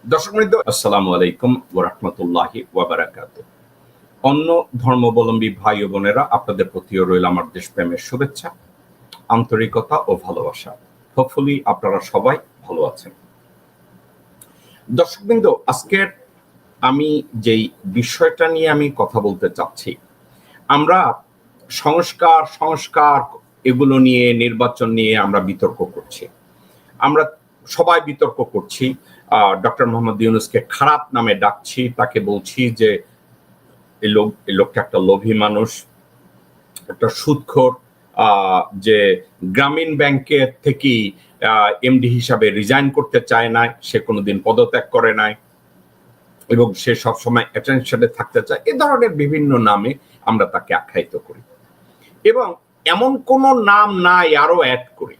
দর্শকবৃন্দ, আসসালামু আলাইকুম ওয়া রাহমাতুল্লাহি ওয়া বারাকাতুহু। অন্য ধর্মাবলম্বী ভাই ও বোনেরা, আপনাদের প্রতিও রইল আমার দেশপ্রেমের শুভেচ্ছা, আন্তরিকতা ও ভালোবাসা। হোপফুলি আপনারা সবাই ভালো আছেন। দর্শকবৃন্দ, আজকের আমি যেই বিষয়টা নিয়ে আমি কথা বলতে চাচ্ছি, আমরা সংস্কার এগুলো নিয়ে, নির্বাচন নিয়ে আমরা বিতর্ক করছি। আমরা সবাই বিতর্ক করছি। ডক্টর মোহাম্মদ ইউনূসকে খারাপ নামে ডাকছি, তাকে বলছি যে এই লোকটা একটা লোভী মানুষ, একটা সুদখোর, যে গ্রামীণ ব্যাংকের থেকেই এমডি হিসাবে রিজাইন করতে চায় না, সে কোনোদিন পদত্যাগ করে নাই এবং সে সবসময় অ্যাটেনশনে থাকতে চায়। এ ধরনের বিভিন্ন নামে আমরা তাকে আখ্যায়িত করি এবং এমন কোন নাম নাই আরো অ্যাড করি।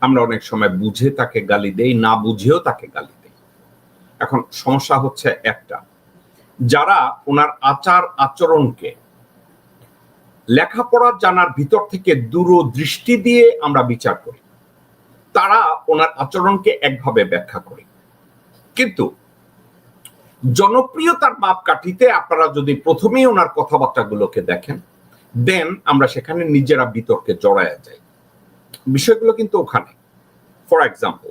আমরা অনেক সময় বুঝে তাকে গালি দেই, না বুঝেও তাকে গালি দেই। এখন সমস্যা হচ্ছে একটা, যারা ওনার আচার আচরণকে লেখাপড়া জানার ভিতর থেকে দূরদৃষ্টি দিয়ে আমরা বিচার করি, তারা ওনার আচরণকে একভাবে ব্যাখ্যা করি। কিন্তু জনপ্রিয়তার মাপকাঠিতে আপনারা যদি প্রথমেই ওনার কথাবার্তাগুলোকে দেখেন, দেন আমরা সেখানে নিজেরা বিতর্কে জড়ায়া যাই। বিষয়গুলো কিন্তু ওখানে। ফর এক্সাম্পল,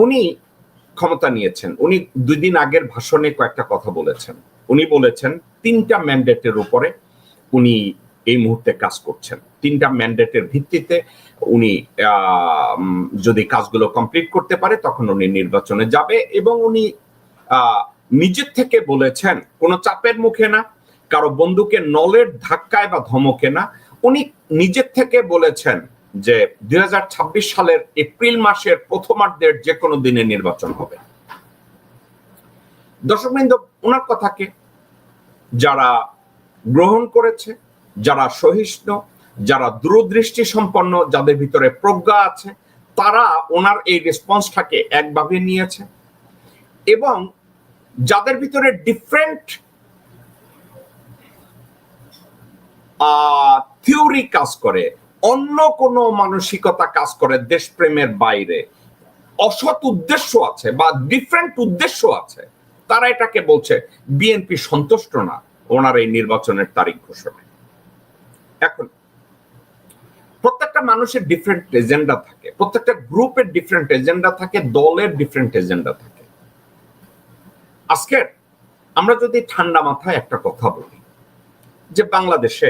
উনি ক্ষমতা নিয়েছেন, উনি 2 দিন আগের ভাষণে কয়েকটা কথা বলেছেন। উনি বলেছেন 3টা ম্যান্ডেটের উপরে উনি এই মুহূর্তে কাজ করছেন। 3টা ম্যান্ডেটের ভিত্তিতে উনি যদি কাজগুলো কমপ্লিট করতে পারে তখন উনি নির্বাচনে যাবে এবং উনি নিজের থেকে বলেছেন, কোনো চাপের মুখে না, কারো বন্দুকের নলের ধাক্কায় বা ধমকে না। উনি নিজের থেকে বলেছেন যে 2026 সালের এপ্রিল মাসের প্রথমার্ধের যে কোনো দিনে নির্বাচন হবে। দর্শকবৃন্দ, ওনার কথাকে যারা গ্রহণ করেছে, যারা সহিষ্ণু, যারা দূরদৃষ্টি সম্পন্ন, যাদের ভিতরে প্রজ্ঞা আছে, তারা ওনার এই রেসপন্সটাকে একভাবে নিয়েছে এবং যাদের ভিতরে ডিফারেন্ট থিওরি কাজ করে, অন্য কোনো মানসিকতা কাজ করে, দেশপ্রেমের বাইরে অসৎ উদ্দেশ্য আছে বা ডিফারেন্ট উদ্দেশ্য আছে, তারা এটাকে বলছে বিএনপি সন্তুষ্ট না ওনার এই নির্বাচনের তারিখ ঘোষণায়। এখন প্রত্যেকটা মানুষের ডিফারেন্ট এজেন্ডা থাকে, প্রত্যেকটা গ্রুপের ডিফারেন্ট এজেন্ডা থাকে, দলের ডিফারেন্ট এজেন্ডা থাকে। আজকে আমরা যদি ঠান্ডা মাথায় একটা কথা বলি যে বাংলাদেশে,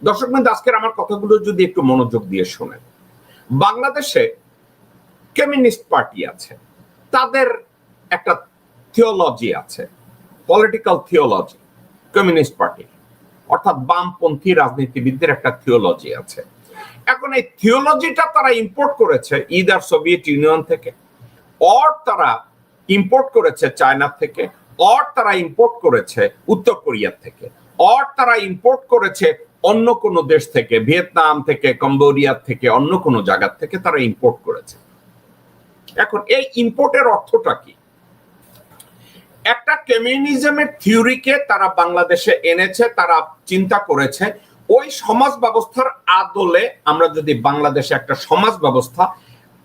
দর্শকবৃন্দ আজকের আমার কথাগুলো যদি একটু মনোযোগ দিয়ে শোনেন, বাংলাদেশে কমিউনিস্ট পার্টি আছে, তাদের একটা থিওলজি আছে, পলিটিক্যাল থিওলজি কমিউনিস্ট পার্টি, অর্থাৎ বামপন্থী রাজনীতিবিদদের একটা থিওলজি আছে। এখন এই থিওলজিটা তারা ইম্পোর্ট করেছে ইদার সোভিয়েত ইউনিয়ন থেকে, অর তারা ইম্পোর্ট করেছে চায়না থেকে, অর তারা ইম্পোর্ট করেছে উত্তর কোরিয়া থেকে, অর তারা ইম্পোর্ট করেছে অন্য কোনো দেশ থেকে, ভিয়েতনাম থেকে, কম্বোডিয়া থেকে, অন্য কোনো জায়গা থেকে তারা ইম্পোর্ট করেছে। এখন এই ইম্পোর্টের অর্থটা কি? একটা কমিউনিজমের থিওরিকে তারা বাংলাদেশে এনেছে, তারা চিন্তা করেছে ওই সমাজ ব্যবস্থার আদলে আমরা যদি বাংলাদেশে একটা সমাজ ব্যবস্থা,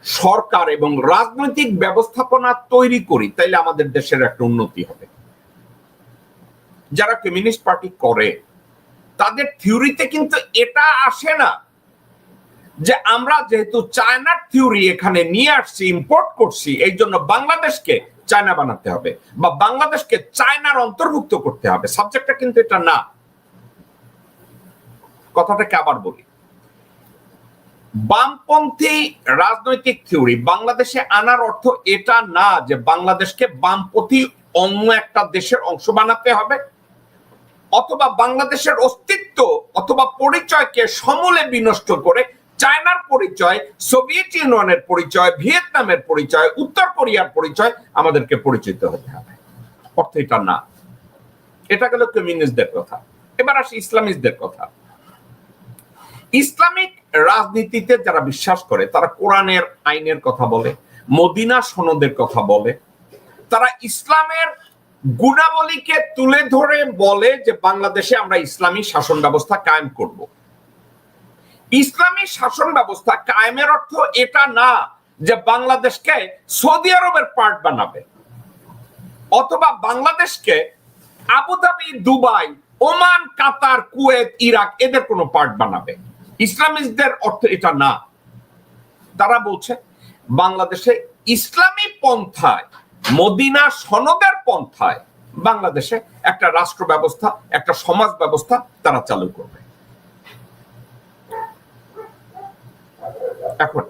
সরকার এবং রাজনৈতিক ব্যবস্থাপনা তৈরি করি, তাইলে আমাদের দেশের একটা উন্নতি হবে। যারা কমিউনিস্ট পার্টি করে তাদের থিওরিতে কিন্তু এটা আসে না যে আমরা যেহেতু চায়নার থিওরি এখানে নিয়ে আসছি, ইম্পোর্ট করছি, এই জন্য বাংলাদেশকে চায়না বানাতে হবে বা বাংলাদেশকে চায়নার অন্তর্ভুক্ত করতে হবে। সাবজেক্টটা কিন্তু এটা না। কথাটাকে আবার বলি, বামপন্থী রাজনৈতিক থিওরি বাংলাদেশে আনার অর্থ এটা না যে বাংলাদেশকে বামপন্থী অন্য একটা দেশের অংশ বানাতে হবে, অথবা বাংলাদেশের অস্তিত্ব অথবা পরিচয়কে সমূলে বিনষ্ট করে চায়নার পরিচয়, সোভিয়েত ইউনিয়নের পরিচয়, ভিয়েতনামের পরিচয়, উত্তর কোরিয়ার পরিচয় আমাদেরকে পরিচিত হতে হবে। অর্থ এটা না। এটা গেল কমিউনিস্টদের কথা। এবার আসি ইসলামিস্টদের কথা। ইসলামিক রাজনীতিতে যারা বিশ্বাস করে তারা কোরআনের আইনের কথা বলে, মদিনা সনদের কথা বলে, তারা ইসলামের গুণাবলীকে তুলে ধরে বলে যে বাংলাদেশে আমরা ইসলামী শাসন ব্যবস্থা কায়েম করব। ইসলামী শাসন ব্যবস্থা কায়েমের অর্থ এটা না যে বাংলাদেশকে সৌদি আরবের পার্ট বানাবে, অথবা বাংলাদেশকে আবুধাবি, দুবাই, ওমান, কাতার, কুয়েত, ইরাক এদের কোনো পার্ট বানাবে। ইসলামিস্টদের অর্থ এটা না। তারা বলছে বাংলাদেশে ইসলামী পন্থায়, মদিনা সনদের পন্থায় বাংলাদেশে একটা রাষ্ট্র ব্যবস্থা, একটা সমাজ ব্যবস্থা তারা চালু করবে। এখন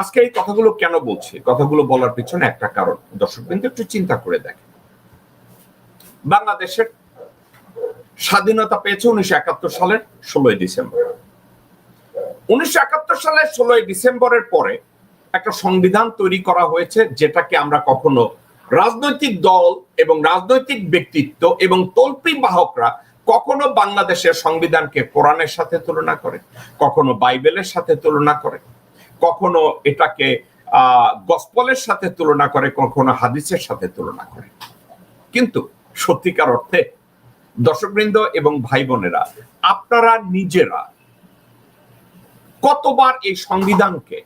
আজকে এই কথাগুলো কেন বলছি? কথাগুলো বলার পিছনে একটা কারণ, দর্শক বিন্দু একটু চিন্তা করে দেখেন। বাংলাদেশের স্বাধীনতা পেয়েছে 1971 সালের 16 ডিসেম্বর। 1971 সালের 16 ডিসেম্বরের পরে একটা সংবিধান তৈরি করা হয়েছে, যেটাকে আমরা কখনো রাজনৈতিক দল এবং রাজনৈতিক ব্যক্তিত্ব এবং তল্পি বাহকরা কখনো বাংলাদেশের সংবিধানকে কোরআনের সাথে তুলনা করে, কখনো বাইবেলের সাথে তুলনা করে, কখনো এটাকে গসপলের সাথে তুলনা করে, কখনো হাদিসের সাথে তুলনা করে। কিন্তু সত্যিকার অর্থে দর্শকবৃন্দ এবং ভাই বোনেরা, আপনারা নিজেরা কতবার এই সংবিধানকে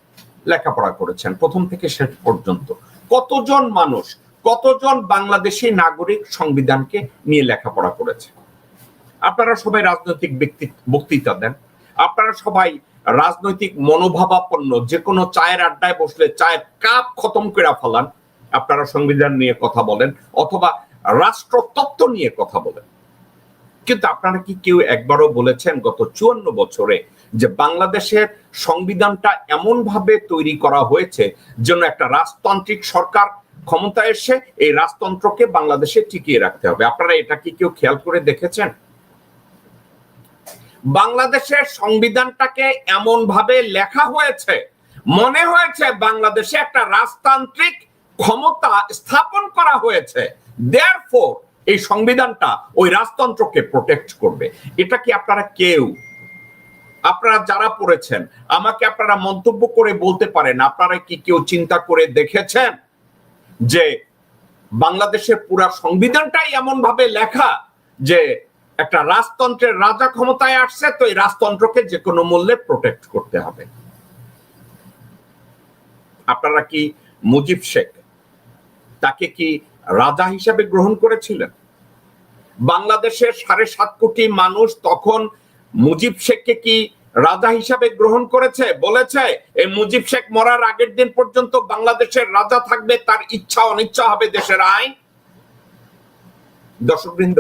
লেখাপড়া করেছেন প্রথম থেকে শেষ পর্যন্ত? কতজন মানুষ, কতজন বাংলাদেশি নাগরিক সংবিধানকে নিয়ে লেখাপড়া করেছে? আপনারা সবাই রাজনৈতিক বক্তৃতা দেন, আপনারা সবাই রাজনৈতিক মনোভাবাপন্ন, যে কোনো চায়ের আড্ডায় বসলে চায়ের কাপ খতম করে ফেলান, আপনারা সংবিধান নিয়ে কথা বলেন অথবা রাষ্ট্রতত্ত্ব নিয়ে কথা বলেন। কিন্তু আপনারা কি কেউ একবারও বলেছেন গত 54 বছরে যে বাংলাদেশের সংবিধানটা এমন ভাবে তৈরি করা হয়েছে যেন একটা রাজতান্ত্রিক সরকার ক্ষমতায় এসে এই রাজতন্ত্রকে বাংলাদেশে টিকিয়ে রাখতে হবে? আপনারা এটা কি কেউ খেয়াল করে দেখেছেন? বাংলাদেশের সংবিধানটাকে এমন ভাবে লেখা হয়েছে, মনে হয়েছে বাংলাদেশে একটা রাজতান্ত্রিক ক্ষমতা স্থাপন করা হয়েছে, দেয়ারফর এই সংবিধানটা ওই রাজতন্ত্রকে প্রোটেক্ট করবে। এটা কি আপনারা কেউ, আপনারা যারা পড়েছেন, আমাকে আপনারা মন্তব্য করে বলতে পারেন, আপনারা কি কেউ চিন্তা করে দেখেছেন যে বাংলাদেশের পুরা সংবিধানটাই এমন ভাবে লেখা যে একটা রাজতন্ত্রের রাজা ক্ষমতায় আসছে, তো এই রাজতন্ত্রকে যে কোনো মূল্যে প্রোটেক্ট করতে হবে? আপনারা কি মুজিব শেখ তাকে কি রাজা হিসাবে গ্রহণ করেছিলেন? বাংলাদেশের 7.5 কোটি মানুষ তখন মুজিব শেখকে কি রাজা হিসাবে গ্রহণ করেছে? বলেছে এই মুজিব শেখ মরার আগের দিন পর্যন্ত বাংলাদেশের রাজা থাকবে, তার ইচ্ছা অনিচ্ছা হবে দেশের আইন? দর্শকবৃন্দ,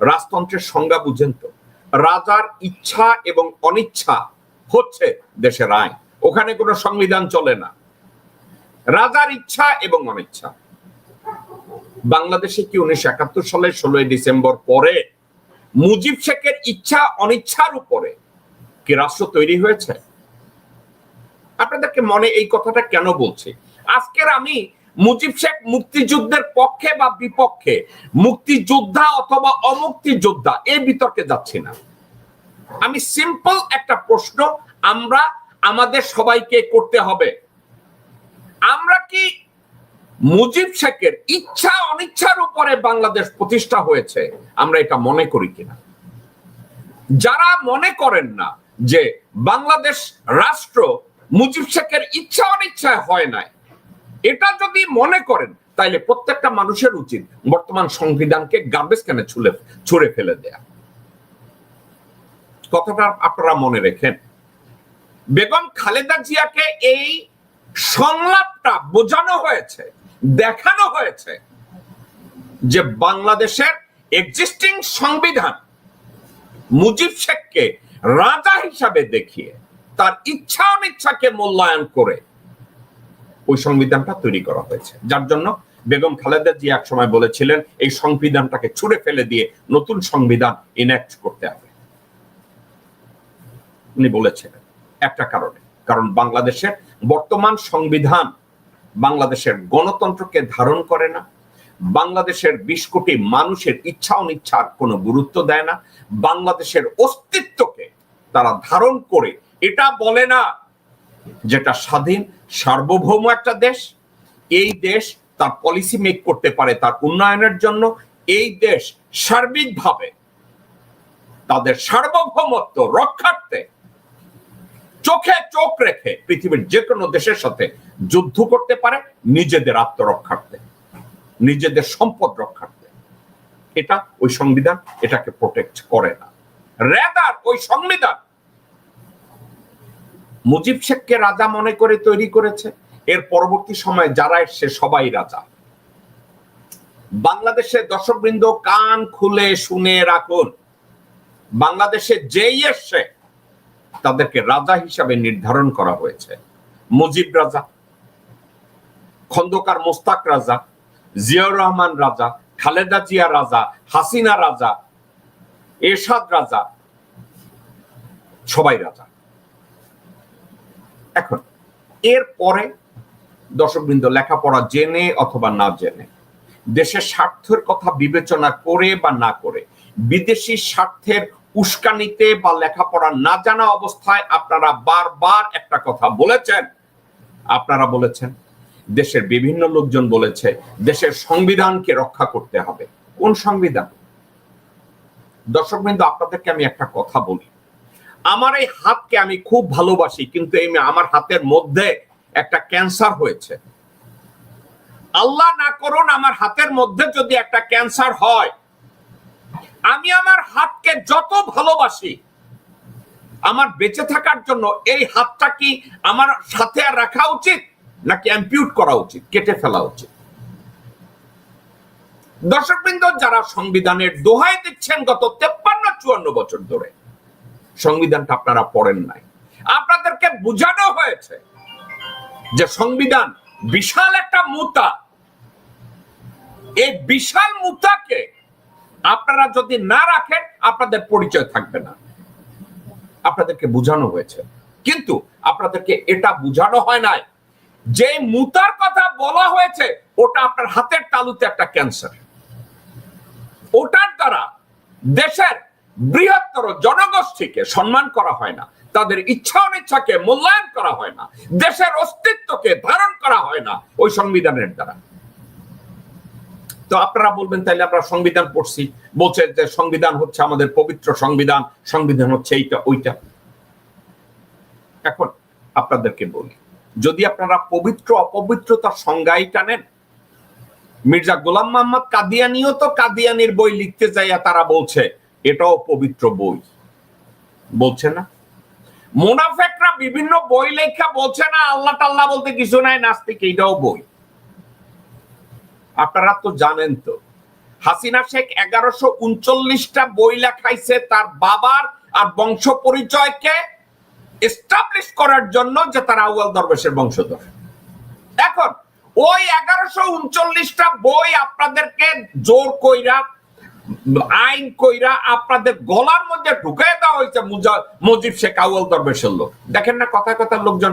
রাজতন্ত্রের সংজ্ঞা বুঝেন তো। রাজার ইচ্ছা এবং অনিচ্ছা হচ্ছে দেশের আইন, ওখানে কোনো সংবিধান চলে না। রাজার ইচ্ছা এবং অনিচ্ছা। বাংলাদেশে কি 1971 সালের 16 ডিসেম্বর পরে মুজিব শেখের ইচ্ছা অনিচ্ছার উপরে কি রাষ্ট্র তৈরি হয়েছে? আপনাদেরকে মনে এই কথাটা কেন বলছি? আজকের আমি মুজিব শেখ মুক্তিযুদ্ধের পক্ষে বা বিপক্ষে, মুক্তিযোদ্ধা অথবা অমুক্তিযোদ্ধা এই বিতর্কে যাচ্ছি না। আমি সিম্পল একটা প্রশ্ন আমরা আমাদের সবাইকে করতে হবে, আমরা কি মুজিব শেখের ইচ্ছা অনিচ্ছার উপরে বাংলাদেশ প্রতিষ্ঠা হয়েছে, আমরা এটা মনে করি কিনা? যারা মনে করেন না যে বাংলাদেশ রাষ্ট্র মুজিব শেখের ইচ্ছা অনিচ্ছায় হয় নাই, এটা যদি মনে করেন, তাইলে প্রত্যেকটা মানুষের উচিত বর্তমান সংবিধানকে গার্বেজ ক্যানে ছুঁড়ে ফেলে দেয়া। কথাটা আপনারা মনে রেখেন। বেগম খালেদা জিয়াকে এই সংলাপটা বোঝানো হয়েছে, দেখানো হয়েছে যে বাংলাদেশের এক্সিস্টিং সংবিধান মুজিব শেখকে রাজা হিসাবে দেখিয়ে তার ইচ্ছা অনিচ্ছাকে মূল্যায়ন করে ওই সংবিধানটা তৈরি করা হয়েছে, যার জন্য বেগম খালেদা জিয়া এক সময় বলেছিলেন এই সংবিধানটাকে ছুঁড়ে ফেলে দিয়ে নতুন সংবিধান ইনঅ্যাক্ট করতে হবে। উনি বলেছিলেন একটা কারণে, কারণ বাংলাদেশের বর্তমান সংবিধান বাংলাদেশের গণতন্ত্রকে ধারণ করে না, বাংলাদেশের 20 কোটি মানুষের ইচ্ছা অনিচ্ছার কোনো গুরুত্ব দেয় না, বাংলাদেশের অস্তিত্বকে তারা ধারণ করে এটা বলে না যেটা স্বাধীন সার্বভৌম একটা দেশ, এই দেশ তার পলিসি মেক করতে পারে তার উন্নয়নের জন্য, এই দেশ সার্বিকভাবে তাদের সার্বভৌমত্ব রক্ষার্থে চোখে চোখ রেখে পৃথিবীর যে কোনো দেশের সাথে যুদ্ধ করতে পারে নিজেদের আত্মরক্ষার্থে, নিজেদের সম্পদ রক্ষার্থে। এটা ওই সংবিধান এটাকে প্রোটেক্ট করে না। রেদার ওই সংবিধান মুজিব শেখকে রাজা মনে করে তৈরি করেছে। এর পরবর্তী সময়ে যারা এসছে সবাই রাজা। বাংলাদেশের দর্শকবৃন্দ কান খুলে শুনে রাখুন, বাংলাদেশে যেই এসছে তাদেরকে রাজা হিসাবে নির্ধারণ করা হয়েছে। মুজিব রাজা, খন্দকার মোস্তাক রাজা, জিয়াউর রহমান রাজা, খালেদা জিয়া রাজা, হাসিনা রাজা, এরশাদ রাজা, সবাই রাজা। এখন এর পরে দর্শকবৃন্দ লেখাপড়া জেনে অথবা না জেনে, দেশের স্বার্থের কথা বিবেচনা করে বা না করে, বিদেশি স্বার্থের উস্কানিতে বা লেখাপড়া না জানা অবস্থায় আপনারা বারবার একটা কথা বলেছেন। আপনারা বলেছেন, দেশের বিভিন্ন লোকজন বলেছে দেশের সংবিধানকে রক্ষা করতে হবে। কোন সংবিধান? দর্শকবৃন্দ, আপনাদেরকে আমি একটা কথা বলি, আমার এই হাতকে আমি খুব ভালোবাসি, কিন্তু এই আমার হাতের মধ্যে একটা ক্যান্সার হয়েছে। আল্লাহ না করুন আমার হাতের মধ্যে যদি একটা ক্যান্সার হয়, আমি আমার হাতকে যত ভালোবাসি, আমার বেঁচে থাকার জন্য এই হাতটা কি আমার সাথে আর রাখা উচিত নাকি অ্যাম্পিউট করা উচিত, কেটে ফেলা উচিত? দর্শকবৃন্দ, যারা সংবিধানের দোহাই দিচ্ছেন গত 53-54 বছর ধরে, সংবিধানটা আপনারা পড়েন নাই। আপনাদেরকে বোঝানো হয়েছে যে সংবিধান বিশাল একটা মুতা, এই বিশাল মুতাকে আপনারা যদি না রাখেন আপনাদের পরিচয় থাকবে না। আপনাদেরকে বোঝানো হয়েছে, কিন্তু আপনাদেরকে এটা বোঝানো হয় নাই যে মুতার কথা বলা হয়েছে ওটা আপনার হাতের তালুতে একটা ক্যান্সার। ওটার দ্বারা দেশের বৃহত্তর জনগোষ্ঠীকে সম্মান করা হয় না, তাদের ইচ্ছা অনিচ্ছাকে মূল্যায়ন করা হয় না, দেশের অস্তিত্বকে ধারণ করা হয় না ওই সংবিধানের দ্বারা। তো আপনারা বলবেন তাইলে আমরা সংবিধান পড়ছি, বলছে যে সংবিধান হচ্ছে আমাদের পবিত্র সংবিধান, সংবিধান হচ্ছে এইটা ওইটা। এখন আপনাদেরকে বলি, যদি আপনারা পবিত্র অপবিত্রতার সংজ্ঞাই টানেন, মির্জা গোলাম মোহাম্মদ কাদিয়ানিও তো কাদিয়ানির বই লিখতে যাইয়া তারা বলছে এটাও পবিত্র বই, বলছে না? মুনাফেকরা বিভিন্ন বই লেখা বলছে না আল্লাহ টাল্লাহ বলতে কিছু নাই, নাস্তিক এইটাও বই। আপনারা তো জানেন তো, হাসিনা শেখ 1139টা বই লেখাইছে তার বাবার আর বংশ পরিচয়কে এস্টাবলিশ করার জন্য যে তারা আউয়াল দরবেশের বংশধর। এখন ওই 1139টা বই আপনাদেরকে জোর কইরা, আইন কইরা আপনাদের গলার মধ্যে ঢুকাই দেওয়া হয়েছে মুজিব শেখ আউয়াল দরবেশের লোক। দেখেন না কথায় কথায় লোকজন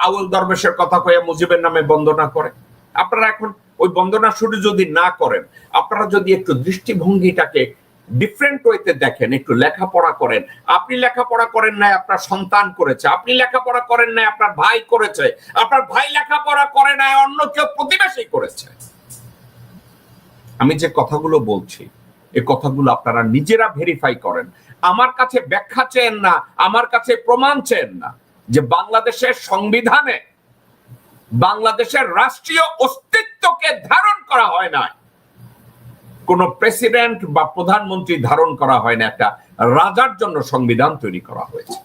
আউয়াল দরবেশের কথা কইয়া মুজিবের নামে বন্দনা করে। আপনারা এখন ওই বন্দনা শুরু যদি না করেন, আপনারা যদি একটু দৃষ্টিভঙ্গিটাকে ডিফারেন্ট ওয়েতে দেখেন, একটু লেখাপড়া করেন। আপনি লেখাপড়া করেন নাই, আপনার সন্তান করেছে। আপনি লেখাপড়া করেন নাই, আপনার ভাই করেছে। আপনার ভাই লেখাপড়া করে নাই, অন্য কেউ প্রতিবেশী করেছে। আমি যে কথাগুলো বলছি এই কথাগুলো আপনারা নিজেরা ভেরিফাই করেন। আমার কাছে ব্যাখ্যা চেয়েন না, আমার কাছে প্রমাণ চেয়েন না যে বাংলাদেশের সংবিধানে বাংলাদেশের রাষ্ট্রীয় অস্তিত্বকে ধারণ করা হয় না, কোন প্রেসিডেন্ট বা প্রধানমন্ত্রী ধারণ করা হয় না, একটা রাজার জন্য সংবিধান তৈরি করা হয়েছে।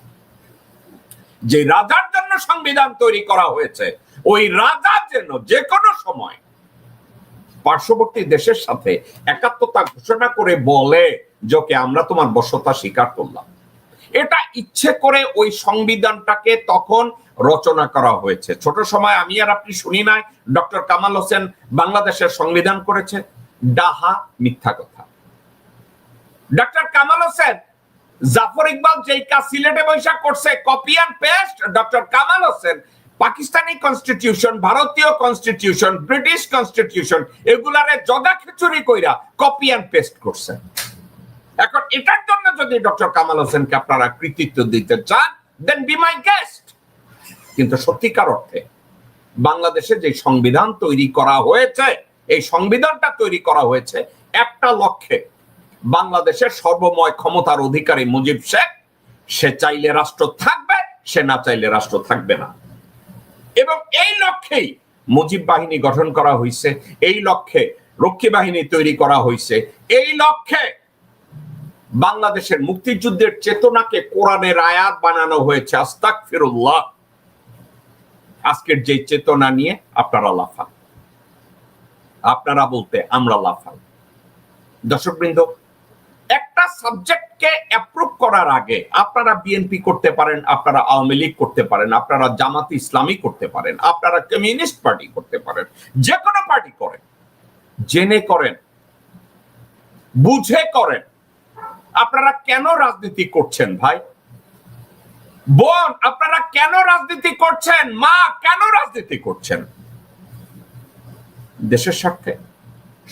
যে রাজার জন্য সংবিধান তৈরি করা হয়েছে, ওই রাজা যেন যে কোনো সময় পার্শ্ববর্তী দেশের সাথে একাত্মতা ঘোষণা করে বলে যে আমরা তোমার বশ্যতা স্বীকার করলাম। এটা ইচ্ছে করে ওই সংবিধানটাকে তখন রচনা করা হয়েছে। ছোট সময় আমি আর আপনি শুনি নাই ডক্টর কামাল হোসেন বাংলাদেশের সংবিধান করেছে? ডাহা, মিথ্যা কথা। ডক্টর কামাল হোসেন জাফর ইকবাল যেই কাজ সিলেটে বৈশাখ করছে, copy and paste. Doctor Kamal Hossain Pakistani constitution, ভারতীয় কনস্টিটিউশন, ব্রিটিশ কনস্টিটিউশন এগুলারে জগা খিচুড়ি কইরা কপি অ্যান্ড পেস্ট করছে। এখন এটার জন্য যদি ডক্টর কামাল হোসেনকে আপনারা কৃতিত্ব দিতে চান, দেন বি মাই গেস্ট। কিন্তু সত্যিকার অর্থে বাংলাদেশে যে সংবিধান তৈরি করা হয়েছে, এই সংবিধানটা তৈরি করা হয়েছে একটা লক্ষ্যে, বাংলাদেশের সর্বময় ক্ষমতার অধিকারী মুজিব শেখ, সে চাইলে রাষ্ট্র থাকবে, সে না চাইলে রাষ্ট্র থাকবে না। এবং এই লক্ষ্যেই মুজিব বাহিনী গঠন করা হয়েছে, এই লক্ষ্যে রক্ষী বাহিনী তৈরি করা হয়েছে, এই লক্ষ্যে বাংলাদেশের মুক্তিযুদ্ধের চেতনাকে কোরআনের আয়াত বানানো হয়েছে। আস্তাগফিরুল্লাহ। আজকের যে চেতনা নিয়ে আপনারা লাফান, আপনারা বলতে আমরা লাফান। দর্শকবৃন্দ, একটা সাবজেক্টকে অ্যাপ্রুভ করার আগে আপনারা বিএনপি করতে পারেন, আপনারা আওয়ামী লীগ করতে পারেন, আপনারা জামাত ইসলামী করতে পারেন, আপনারা কমিউনিস্ট পার্টি করতে পারেন, যে কোনো পার্টি করেন, জেনে করেন, বুঝে করেন। আপনারা কেন রাজনীতি করছেন ভাই? বোন, আপনারা কেন রাজনীতি করছেন? মা, কেন রাজনীতি করছেন? দেশের স্বার্থে,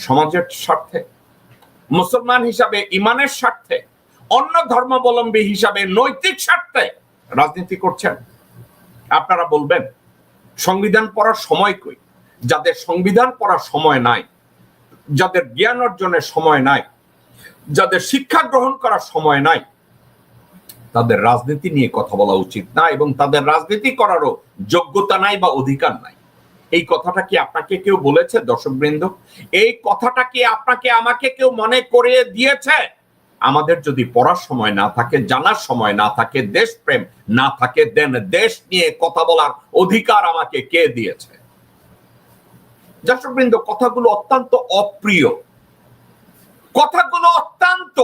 সমাজের স্বার্থে, মুসলমান হিসাবে ইমানের স্বার্থে, অন্য ধর্মাবলম্বী হিসাবে নৈতিক স্বার্থে রাজনীতি করছেন? আপনারা বলবেন সংবিধান পড়ার সময় কই? যাদের সংবিধান পড়ার সময় নাই, যাদের জ্ঞান অর্জনের সময় নাই, যাদের শিক্ষা গ্রহণ করার সময় নাই, তাদের রাজনীতি নিয়ে কথা বলা উচিত না, এবং তাদের রাজনীতি করারও যোগ্যতা নাই বা অধিকার নাই। এই কথাটা কি আপনাকে কেউ বলেছে দর্শকবৃন্দ? এই কথাটা কি আপনাকে আমাকে কেউ মনে করিয়ে দিয়েছে? আমাদের যদি পড়ার সময় না থাকে, জানার সময় না থাকে, দেশপ্রেম না থাকে, দেন দেশ নিয়ে কথা বলার অধিকার আমাকে কে দিয়েছে? দর্শকবৃন্দ, কথাগুলো অত্যন্ত অপ্রিয়, কথাগুলো অত্যন্ত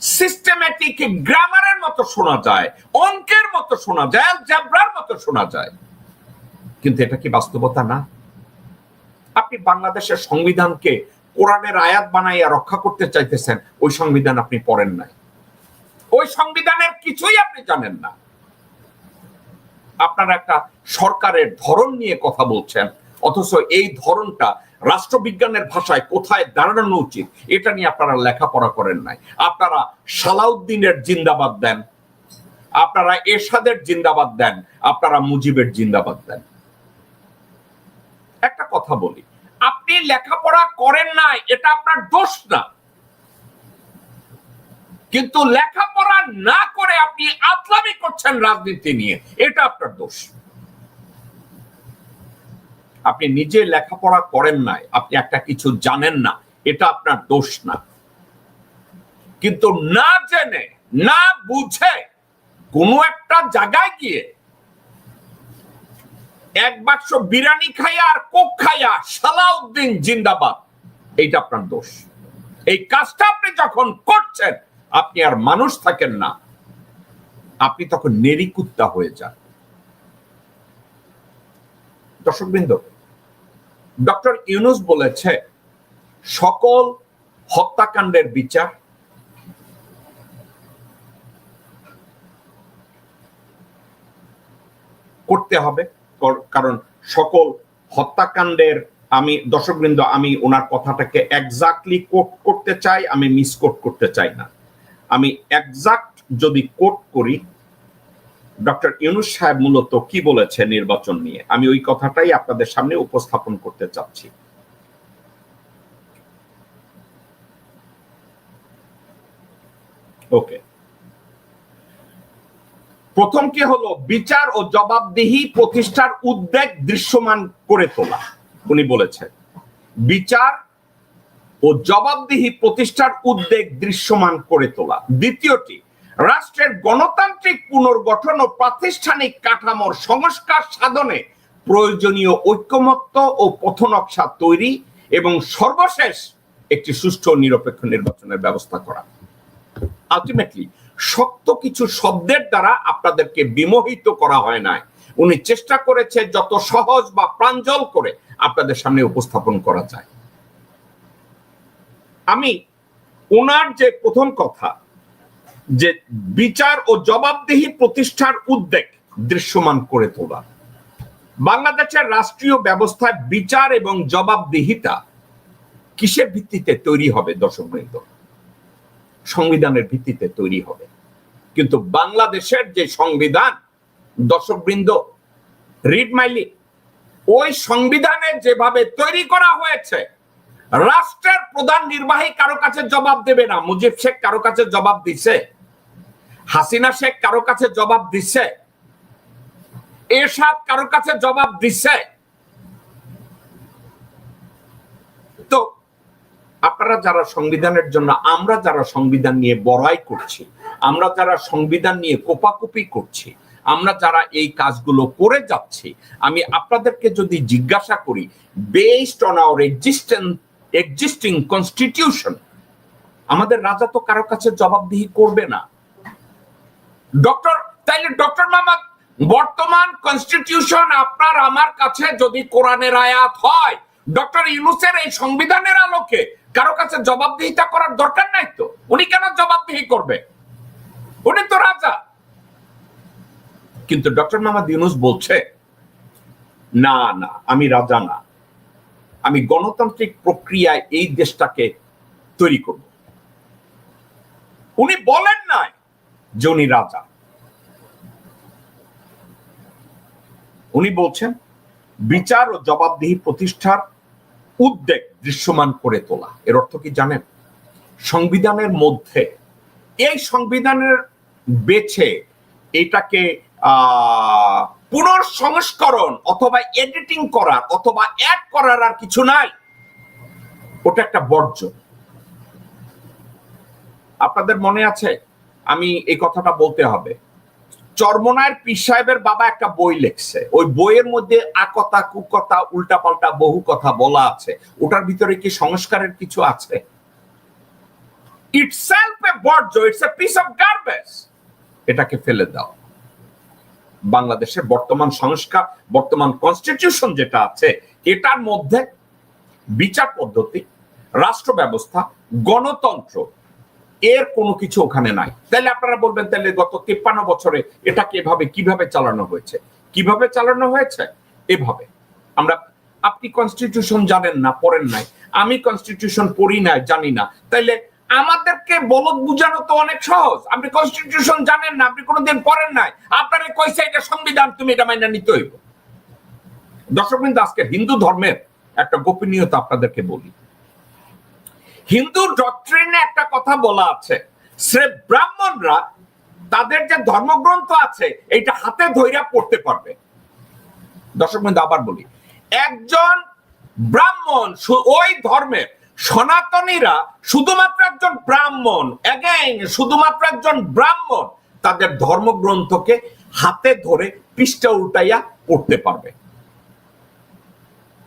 সিস্টেম্যাটিক গ্রামারের মতো শোনা যায়, অঙ্কের মতো শোনা যায়, অ্যালজেব্রার মতো শোনা যায়, কিন্তু এটা কি বাস্তবতা না? আপনি বাংলাদেশের সংবিধানকে কোরআনের আয়াত বানাইয়া রক্ষা করতে চাইতেছেন, ওই সংবিধান আপনি পড়েন নাই, ওই সংবিধানের কিছুই আপনি জানেন না। আপনারা একটা সরকারের ধরন নিয়ে কথা বলছেন, অথচ এই ধরনটা রাষ্ট্রবিজ্ঞানের ভাষায় কোথায় দাঁড়ানো উচিত এটা নিয়ে আপনারা লেখাপড়া করেন নাই। আপনারা সালাউদ্দিনের জিন্দাবাদ দেন, আপনারা এরশাদের জিন্দাবাদ দেন, আপনারা মুজিবের জিন্দাবাদ দেন। একটা কথা বলি, আপনি লেখাপড়া করেন নাই, এটা আপনার দোষ না, কিন্তু লেখাপড়া না করে আপনি আতলামি করছেন রাজনীতি নিয়ে, এটা আপনার দোষ। আপনি নিজে লেখাপড়া করেন নাই, আপনি একটা কিছু জানেন না, এটা আপনার দোষ না, কিন্তু না জেনে না বুঝে কোনো একটা জায়গায় গিয়ে এক বাক্স বিরিয়ানি খাইয়া আর কোক খাইয়া সালাউদ্দিন জিন্দাবাদ, এইটা আপনার দোষ। এই কাজটা আপনি যখন করছেন, আপনি আর মানুষ থাকেন না, আপনি তখন নেরিকুত্তা হয়ে যান। দর্শকবৃন্দ, ডক্টর ইউনূস বলেছে সকল হত্যাকাণ্ডের বিচার করতে হবে, কারণ সকল হত্যাকাণ্ডের, আমি দর্শকবৃন্দ আমি ওনার কথাটাকে এক্স্যাক্টলি কোট করতে চাই, আমি মিসকোট করতে চাই না। আমি এক্স্যাক্ট যদি কোট করি, ডক্টর ইউনূস সাহেব মূলত কি বলেছে নির্বাচন নিয়ে, আমি ওই কথাটাই আপনাদের সামনে উপস্থাপন করতে চাচ্ছি। ওকে, প্রথম কি হলো, বিচার ও জবাবদিহি প্রতিষ্ঠার উদ্বেগ দৃশ্যমান করে তোলা। উনি বলেছেন বিচার ও জবাবদিহি প্রতিষ্ঠার উদ্বেগ দৃশ্যমান করে তোলা। দ্বিতীয়টি, রাষ্ট্রের গণতান্ত্রিক পুনর্গঠন ও প্রাতিষ্ঠানিক কাঠামোর সংস্কার সাধনে প্রয়োজনীয় ঐকমত্য ও পথনকশা তৈরি, এবং সর্বশেষ একটি সুষ্ঠু ও নিরপেক্ষ নির্বাচনের ব্যবস্থা করা। আলটিমেটলি শক্ত কিছু শব্দের দ্বারা আপনাদেরকে বিমোহিত করা হয় নাই, উনি চেষ্টা করেছে যত সহজ বা প্রাঞ্জল করে আপনাদের সামনে উপস্থাপন করা যায়। আমি ওনার যে প্রথম কথা, যে বিচার ও জবাবদিহি প্রতিষ্ঠার উদ্বেগ দৃশ্যমান করে তোলা, বাংলাদেশের রাষ্ট্রীয় ব্যবস্থায় বিচার এবং জবাবদিহিতা কিসের ভিত্তিতে তৈরি হবে দর্শকবৃন্দ? সংবিধানের ভিত্তিতে তৈরি হবে। কিন্তু বাংলাদেশের যে সংবিধান দর্শকবৃন্দ, রিড মাই লিপ, ওই সংবিধানে যেভাবে তৈরি করা হয়েছে, রাষ্ট্রের প্রধান নির্বাহী কারো কাছে জবাব দেবে না। মুজিব শেখ কারো কাছে জবাব দিছে, হাসিনা শেখ কারো কাছে জবাব দিছে। এরশাদ কারোর কাছে জবাব দিছে? তো আপনারা যারা সংবিধানের জন্য, আমরা যারা সংবিধান নিয়ে বড়াই করছি, আমরা যারা সংবিধান নিয়ে কোপাকুপি করছি, আমরা যারা এই কাজগুলো করে যাচ্ছি, আমি আপনাদেরকে যদি জিজ্ঞাসা করি, based on our existing constitution, আমাদের রাজা তো কারো কাছে জবাবদিহি করবে না। তাইলে ডক্টর মোহাম্মদ, বর্তমান কনস্টিটিউশন আপনার আমার কাছে যদি কোরআনের আয়াত হয়, ডক্টর ইউনূসের এই সংবিধানের আলোকে কারো কাছে জবাবদিহিতা করার দরকার নাই তো। উনি কেন জবাবদিহি করবে? উনি তো রাজা। কিন্তু ডক্টর মোহাম্মদ ইউনূস বলছে, না না, আমি রাজা না, আমি গণতান্ত্রিক প্রক্রিয়ায় এই দেশটাকে তৈরি করব। উনি বলেন নাই যে উনি রাজা। উনি বলছেন বিচার ও জবাবদিহি প্রতিষ্ঠার উদ্যোগ দৃশ্যমান করে তোলা। এর অর্থ কি জানেন? সংবিধানের মধ্যে, এই সংবিধানের বেছে এটাকে পুনঃসংস্করণ অথবা এডিটিং করার অথবা অ্যাড করার আর কিছু নাই। ওটা একটা বর্জ্য। আপনাদের মনে আছে, আমি এই কথাটা বলতে হবে, চরমনায়ের পীর সাহেবের বাবা একটা বই লিখছে, ওই বইয়ের মধ্যে আকথা কুকথা উল্টাপাল্টা বহু কথা বলা আছে। ওটার ভিতরে কি সংস্কারের কিছু আছে? ইটসেলফ এ বর্জ্য, it's a piece of garbage. এটাকে ফেলে দাও। বাংলাদেশের বর্তমান সংস্কার, বর্তমান কনস্টিটিউশন যেটা আছে, এটার মধ্যে বিচার পদ্ধতি, রাষ্ট্র ব্যবস্থা, গণতন্ত্র, এর কোনো কিছু ওখানে নাই। তাহলে আপনারা বলবেন, তাহলে গত 53 বছরে এটাকে এভাবে কিভাবে চালানো হয়েছে? কিভাবে চালানো হয়েছে? এভাবে। আপনি কনস্টিটিউশন জানেন না, পড়েন নাই, আমি কনস্টিটিউশন পড়ি নাই, জানি না, তাইলে আমাদেরকে বলদ বুঝানো তো অনেক সহজ। আপনি কনস্টিটিউশন জানেন না, আপনি কোনোদিন পড়েন নাই, আপনারে কইছে এটা সংবিধান, তুমি এটা মাইনা নিতে হইব। দর্শকবৃন্দ, আজকে হিন্দু ধর্মের একটা গোপনীয়তা আপনাদেরকে বলি। হিন্দু ডক্ট্রিনে একটা কথা বলা আছে, সে ব্রাহ্মণরা তাদের যে ধর্মগ্রন্থ আছে এটা হাতে ধইরা পড়তে পারবে। দর্শকবৃন্দ, আবার বলি, একজন ব্রাহ্মণ, ওই ধর্মের সনাতনীরা শুধুমাত্র একজন ব্রাহ্মণ, শুধুমাত্র একজন ব্রাহ্মণ তাদের ধর্মগ্রন্থকে হাতে ধরে পৃষ্ঠা উল্টাইয়া পড়তে পারবে।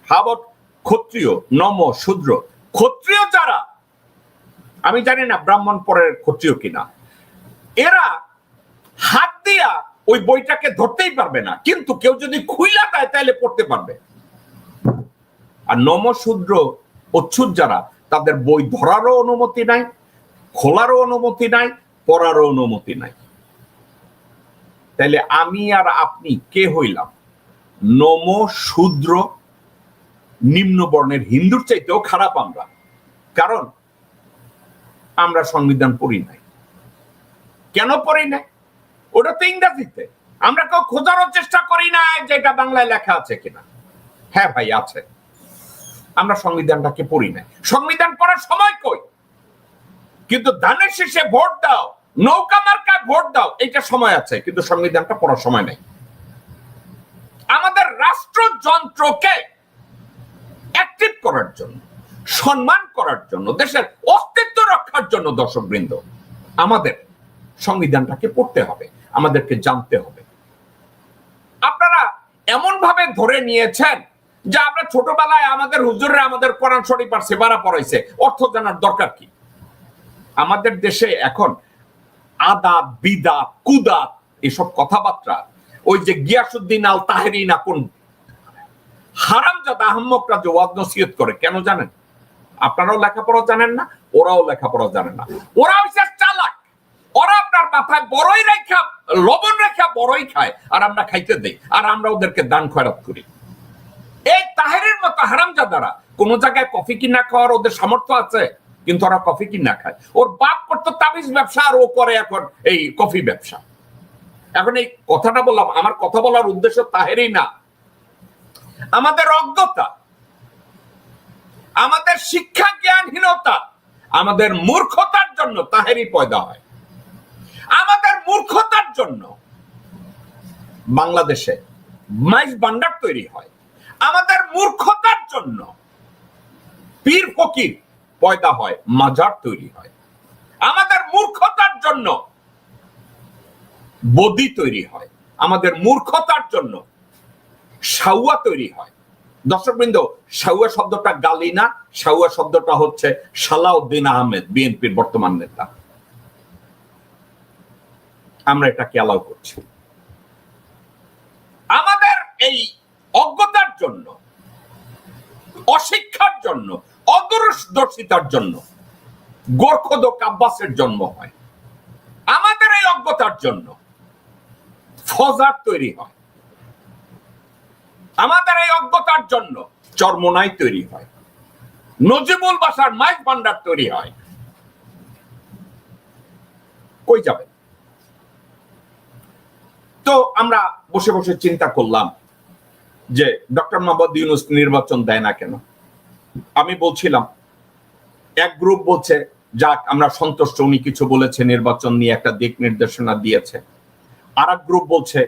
হাবট ক্ষত্রিয়, নম, শূদ্র, ক্ষত্রিয় যারা, আমি জানি না ব্রাহ্মণ পরের ক্ষত্রিয় কিনা, এরা হাত দিয়া ওই বইটাকে ধরতেই পারবে না, কিন্তু কেউ যদি খুইলা দেয় তাহলে পড়তে পারবে। আর নম, শূদ্র, অচ্ছুত যারা, তাদের বই ধরারও অনুমতি নাই, খোলারও অনুমতি নাই, পড়ারও অনুমতি নাই। তাহলে আমি আর আপনি কে হইলাম? নম, শূদ্র, নিম্ন বর্ণের হিন্দুর চাইতেও খারাপ আমরা। কারণ আমরা সংবিধান পড়ি নাই। কেন পড়ি নাই? ওটা তো ইংরেজিতে। আমরা কেউ খোঁজারও চেষ্টা করি না যে এটা বাংলায় লেখা আছে কিনা। হ্যাঁ ভাই, আছে। আমরা সংবিধানটাকে পড়ি নাই। সংবিধান পড়ার সময় কই? কিন্তু ধানের শেষে ভোট দাও, নৌকা মার্কায় ভোট দাও, এইটা সময় আছে, কিন্তু সংবিধানটা পড়ার সময় নাই। আমাদের রাষ্ট্রযন্ত্রকে অ্যাক্টিভ করার জন্য, সম্মান করার জন্য, দেশের অস্তিত্ব রক্ষার জন্য, দর্শকবৃন্দ, আমাদের সংবিধানটাকে পড়তে হবে, আমাদেরকে জানতে হবে। আপনারা এমন ভাবে ধরে নিয়েছেন যে আমরা ছোটবেলায় আমাদের হুজুররা আমাদের কোরআন শরীফ আর সেবারা পড়াইছে, অর্থ জানার দরকার কি? আমাদের দেশে এখন আদাত, বিদাত, কুদাত, এসব কথাবার্তা, ওই যে গিয়াসউদ্দিন আল তাহেরি না কোন হারামজাদা আহম্মকরা যে ওয়াজ নসিহত করে, কেন জানেন? আপনারাও লেখাপড়া জানেন না, ওরাও লেখাপড়া জানে না। ওরা হচ্ছে চালাক। ওরা আপনার মাথায় বড়ই রেখা, লবণ রেখা বড়ই খায়, আর আমরা খাইতে দেই, আর আমরা ওদেরকে দান খয়রাত করি। এই তাহেরের মতো হারামজাদারা কোন জায়গায় কফি কিনা খাওয়ার ওদের সামর্থ্য আছে, কিন্তু ওরা কফি কিনা খায়। ওর বাপ করতো তাবিজ ব্যবসা, আর ও করে এখন এই কফি ব্যবসা। এখন এই কথাটা বললাম, আমার কথা বলার উদ্দেশ্য তাহেরই না, আমাদের অজ্ঞতা, আমাদের শিক্ষা জ্ঞানহীনতা, আমাদের মূর্খতার জন্য তাহেরি পয়দা হয়। আমাদের মূর্খতার জন্য বাংলাদেশে মাইজ ভান্ডার তৈরি হয়, আমাদের মূর্খতার জন্য পীর ফকির পয়দা হয়, মাজার তৈরি হয়, আমাদের মূর্খতার জন্য বদি তৈরি হয়, আমাদের মূর্খতার জন্য সাউয়া তৈরি হয়। দর্শকবৃন্দ, সাউয়া শব্দটা গালি না, সাউয়া শব্দটা হচ্ছে সালাউদ্দিন আহমেদ, বিএনপির বর্তমান নেতা। আমরা এটাকে অ্যালাউ করছি। আমাদের এই অজ্ঞতার জন্য, অশিক্ষার জন্য, অদূরদর্শিতার জন্য গোর্খদক আব্বাসের জন্ম হয়। আমাদের এই অজ্ঞতার জন্য ফজার তৈরি হয়। আমাদের এই অজ্ঞতার জন্য চরমোনাই তৈরি হয়, নজিবুল বাসার মাইক ভান্ডার তৈরি হয়। কই যাবে? তো আমরা বসে বসে চিন্তা করলাম যে ডক্টর মোহাম্মদ ইউনূস নির্বাচন দেয় না কেন। আমি বলছিলাম, এক গ্রুপ বলছে যাক আমরা সন্তুষ্ট, উনি কিছু বলেছে নির্বাচন নিয়ে, একটা দিক নির্দেশনা দিয়েছে। আর এক গ্রুপ বলছে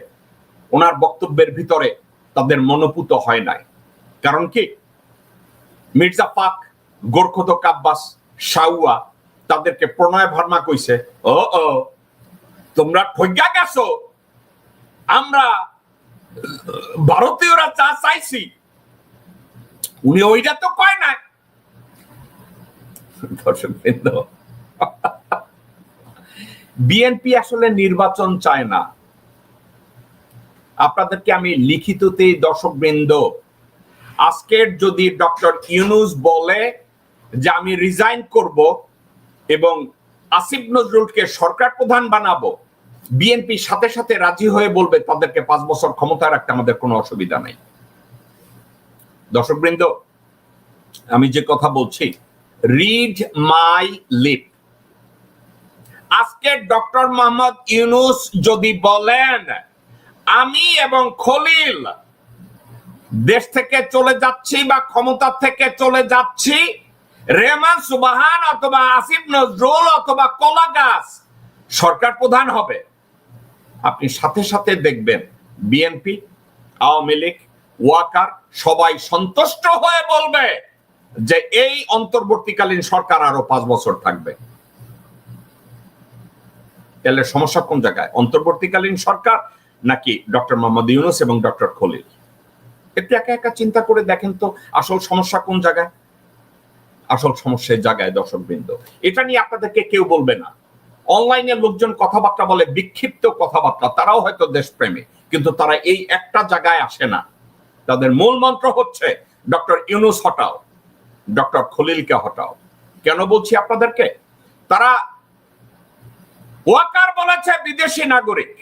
ওনার বক্তব্যের ভিতরে তাদের মনোপুত হয় নাই। কারণ কি, মির্জা পাক, গোর্খদক আব্বাস, সাউয়া তাদেরকে প্রণয় ভার্মা কইছে, ও তোমরা ঠইগা গেছো, আমরা ভারতীয়রা যা চাইছি উনি ওইটা তো কয় না। দর্শকবৃন্দ, বিএনপি আসলে নির্বাচন চায় না। আপনাদেরকে আমি লিখিততেই, দর্শকবৃন্দ, আজকের যদি ডক্টর ইউনূস বলে যে আমি রিজাইন করব এবং আসিফ নজরুলকে সরকার প্রধান বানাবো, বিএনপি সাথে সাথে রাজি হয়ে বলবে তাদেরকে 5 বছর ক্ষমতায় রাখতে আমাদের কোনো অসুবিধা নেই। দর্শকবৃন্দ, আমি যে কথা বলছি, রিড মাই লিপ। আজকে ডক্টর মোহাম্মদ ইউনূস যদি বলেন আমি এবং খলিল দেশ থেকে চলে যাচ্ছি বা ক্ষমতা থেকে চলে যাচ্ছি, রেহমান সুবহান অথবা আসিফ নজরুল অথবা কলাগাছ সরকার প্রধান হবে, আপনি সাথে সাথে দেখবেন বিএনপি, আওয়ামী লীগ, ওয়াকার সবাই সন্তুষ্ট হয়ে বলবে যে এই অন্তর্বর্তীকালীন সরকার আরো 5 বছর থাকবে। তাহলে সমস্যা কোন জায়গায়? অন্তর্বর্তীকালীন সরকার নাকি ডক্টর মোহাম্মদ ইউনূস এবং ডক্টর খলিল? একটু একা একা চিন্তা করে দেখেন তো আসল সমস্যা কোন জায়গায়। আসল সমস্যা এই জায়গায়। দর্শকবৃন্দ, এটা নিয়ে আপনাদেরকে কেউ বলবে না। অনলাইনে লোকজন কথাবার্তা বলে, বিক্ষিপ্ত কথাবার্তা, তারাও হয়তো দেশপ্রেমী, কিন্তু তারা এই একটা জায়গায় আসে না। তাদের মূল মন্ত্র হচ্ছে ডক্টর ইউনূস হটাও, ডক্টর খলিলকে হটাও। কেন বলছি আপনাদেরকে? তারা ওয়াকার বলেছে বিদেশি নাগরিক,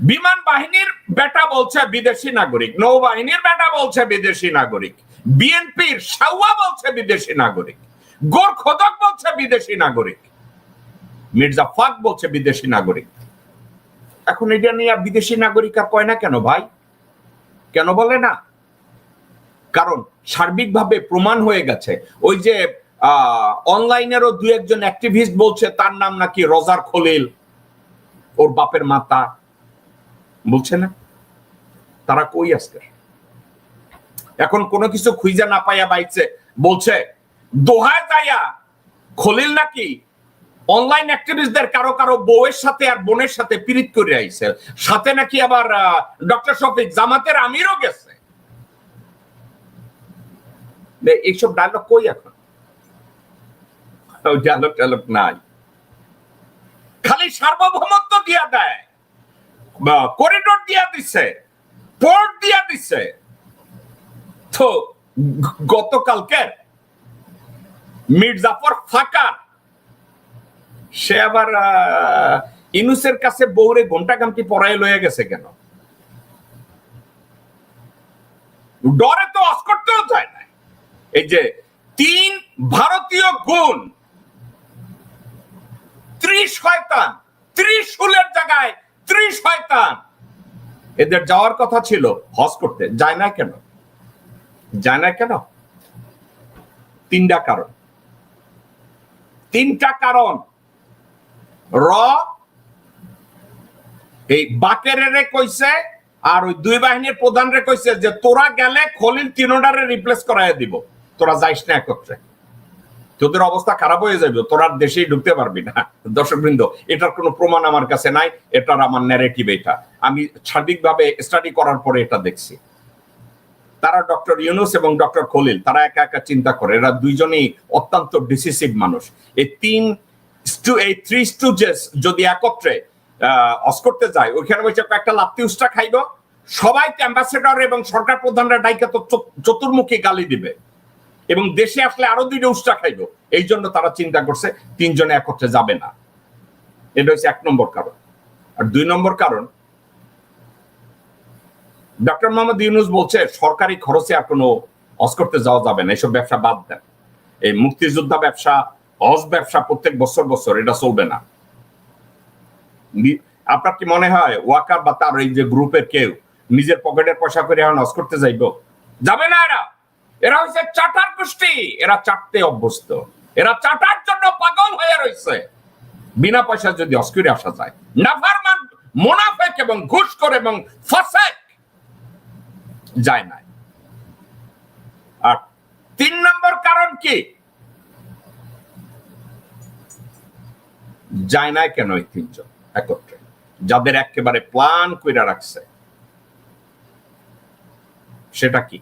বিমান বাহিনীর বেটা বলছে বিদেশি নাগরিক, নৌবাহিনীর বেটা বলছে বিদেশি নাগরিক, বিএনপির সাউয়া বলছে বিদেশি নাগরিক, গোর্খদক বলছে বিদেশি নাগরিক, মির্জা ফাক বলছে বিদেশি নাগরিক। এখন এটা নিয়ে বিদেশি নাগরিক আর কয় না কেন ভাই? কেন বলে না? কারণ সার্বিকভাবে প্রমাণ হয়ে গেছে। ওই যে অনলাইনেরও 2-1 অ্যাক্টিভিস্ট বলছে তার নাম নাকি রজার খলিল, ওর বাপের মাতা, বলছে না? তারা কই আজকে? এখন কোনো কিছু খুঁজে না পাইয়া বাইছে বলছে দোহায় যাইয়া খলিল নাকি অনলাইন অ্যাক্টিভিস্টদের কারো কারো বউয়ের সাথে আর বোনের সাথে পীড়িত করে আইছে, সাথে নাকি আবার ডক্টর শফিক জামাতের আমিরও গেছে। এইসব ডায়লগ কই এখন? ডায়লগ টায়লগ নাই, খালি সার্বভৌমত্ব দিয়া দেয়, করিডোর দিয়া দিছে, পোর্ট দিয়া দিছে। তো গতকালকে মির্জাফর ফাঁকা, সে আবার ইউনূসের কাছে বউরে ঘন্টা কামটি পড়ায় লয়ে গেছে কেন? ডরে তো আজ করতেও যায় না। এই যে 3 ভারতীয় গুণ, 30 শয়তান, 30 শুলের জায়গায় 30 শয়তান, এদের যাওয়ার কথা ছিল হজ করতে, যায় না কেন? যায় না কেন? 3টা কারণ। 3টা কারণ। র এই বাকেরে কইছে আর ওই দুই বাহিনীর প্রধানরে কইছে যে তোরা গেলে খলিল তিনোডারে রিপ্লেস করাইয়া দিব, তোরা যাইস না একত্রে, তোদের অবস্থা খারাপ হয়ে যাবে, তোরা দেশেই ঢুকতে পারবি না। দর্শকবৃন্দ, এটার কোনো প্রমাণ আমার কাছে নাই, এটার আমার ন্যারেটিভ, এটা আমি সার্বিকভাবে স্টাডি করার পরে এটা দেখছি। তারা ডক্টর ইউনুস এবং ডক্টর খলিল তারা একা একা চিন্তা করে, এরা দুইজনেই অত্যন্ত ডিসিসিভ মানুষ। এই থ্রি স্টুজেস যদি একত্রে অস করতে যায়, ওইখানে বসে একটা লাত্তি উস্টা খাইব, সবাইকে অ্যাম্বাসেডর এবং সরকার প্রধানরা ডাইকা তো চতুর্মুখী গালি দিবে এবং দেশে আসলে আরো দুইটা উস্টা খাইব। এই জন্য তারা চিন্তা করছে তিনজনে একত্রে যাবে না। এটা হচ্ছে 1 নম্বর কারণ। আর 2 নম্বর কারণ, ডক্টর মোহাম্মদ ইউনুস বলছে সরকারি খরচে আর কোনো হজ করতে যাওয়া যাবে না, এইসব ব্যবসা বাদ দেন। এই মুক্তিযোদ্ধা ব্যবসা, হজ ব্যবসা প্রত্যেক বছর এটা চলবে না। আপনার কি মনে হয় ওয়াকার বা তার এই যে গ্রুপের কেউ নিজের পকেটের পয়সা করে এখন হজ করতে যাইব? যাবে না। এরা হচ্ছে চাটার গোষ্ঠী, এরা চাটতে অভ্যস্ত, এরা চাটার জন্য পাগল হয়ে রয়েছে। বিনা পয়সা যদি হজ করে আসা যায়, নাফারমান মুনাফিক এবং ঘুষখোর এবং ফাসিক যায় না। আর 3 নম্বর কারণ কি, যায় না কেন এই তিনজন একত্রে, যাদের একেবারে প্ল্যান কইরা রাখছে? সেটা কি?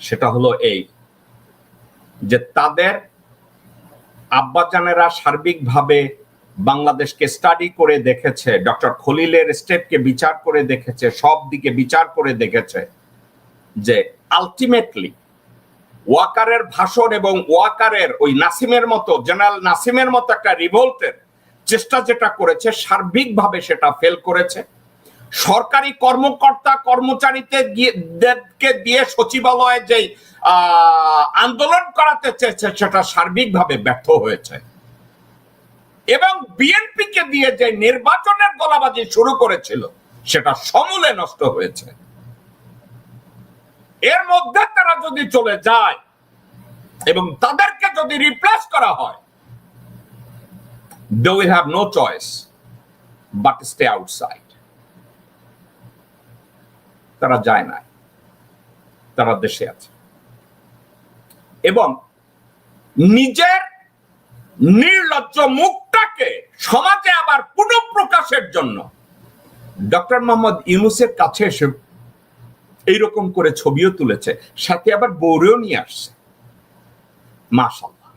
সেটা হলো এই যে তাদের আব্বাজানেরা সার্বিকভাবে বাংলাদেশকে স্টাডি করে দেখেছে, ডক্টর খলিলের স্টেপকে বিচার করে দেখেছে, সব দিকে বিচার করে দেখেছে যে আলটিমেটলি ওয়াকারের ভাষণ এবং ওয়াকারের ওই নাসিমের মতো, জেনারেল নাসিমের মতো একটা রিভোল্টের চেষ্টা যেটা করেছে, সার্বিকভাবে সেটা ফেল করেছে। সরকারি কর্মকর্তা কর্মচারীদেরকে দিয়ে সচিবালয়ে যে আন্দোলন করাতে চেয়েছে সেটা সার্বিকভাবে ব্যর্থ হয়েছে। এবং বিএনপিকে দিয়ে যে নির্বাচনের গলাবাজি শুরু করেছিল সেটা সমূলে নষ্ট হয়েছে। এর মধ্যে তারা যদি চলে যায় এবং তাদেরকে যদি রিপ্লেস করা হয়, they will have no choice but to stay outside. তারা যায় না, তারা দেশে আছে এবং নিজের নির্লজ্জ মুখটাকে সমাজে আবার পুনঃপ্রকাশের জন্য ডক্টর মোহাম্মদ ইউনুসের কাছে এসে এইরকম করে ছবিও তুলেছে, সাথে আবার বউরেও নিয়ে আসছে। মাশাআল্লাহ,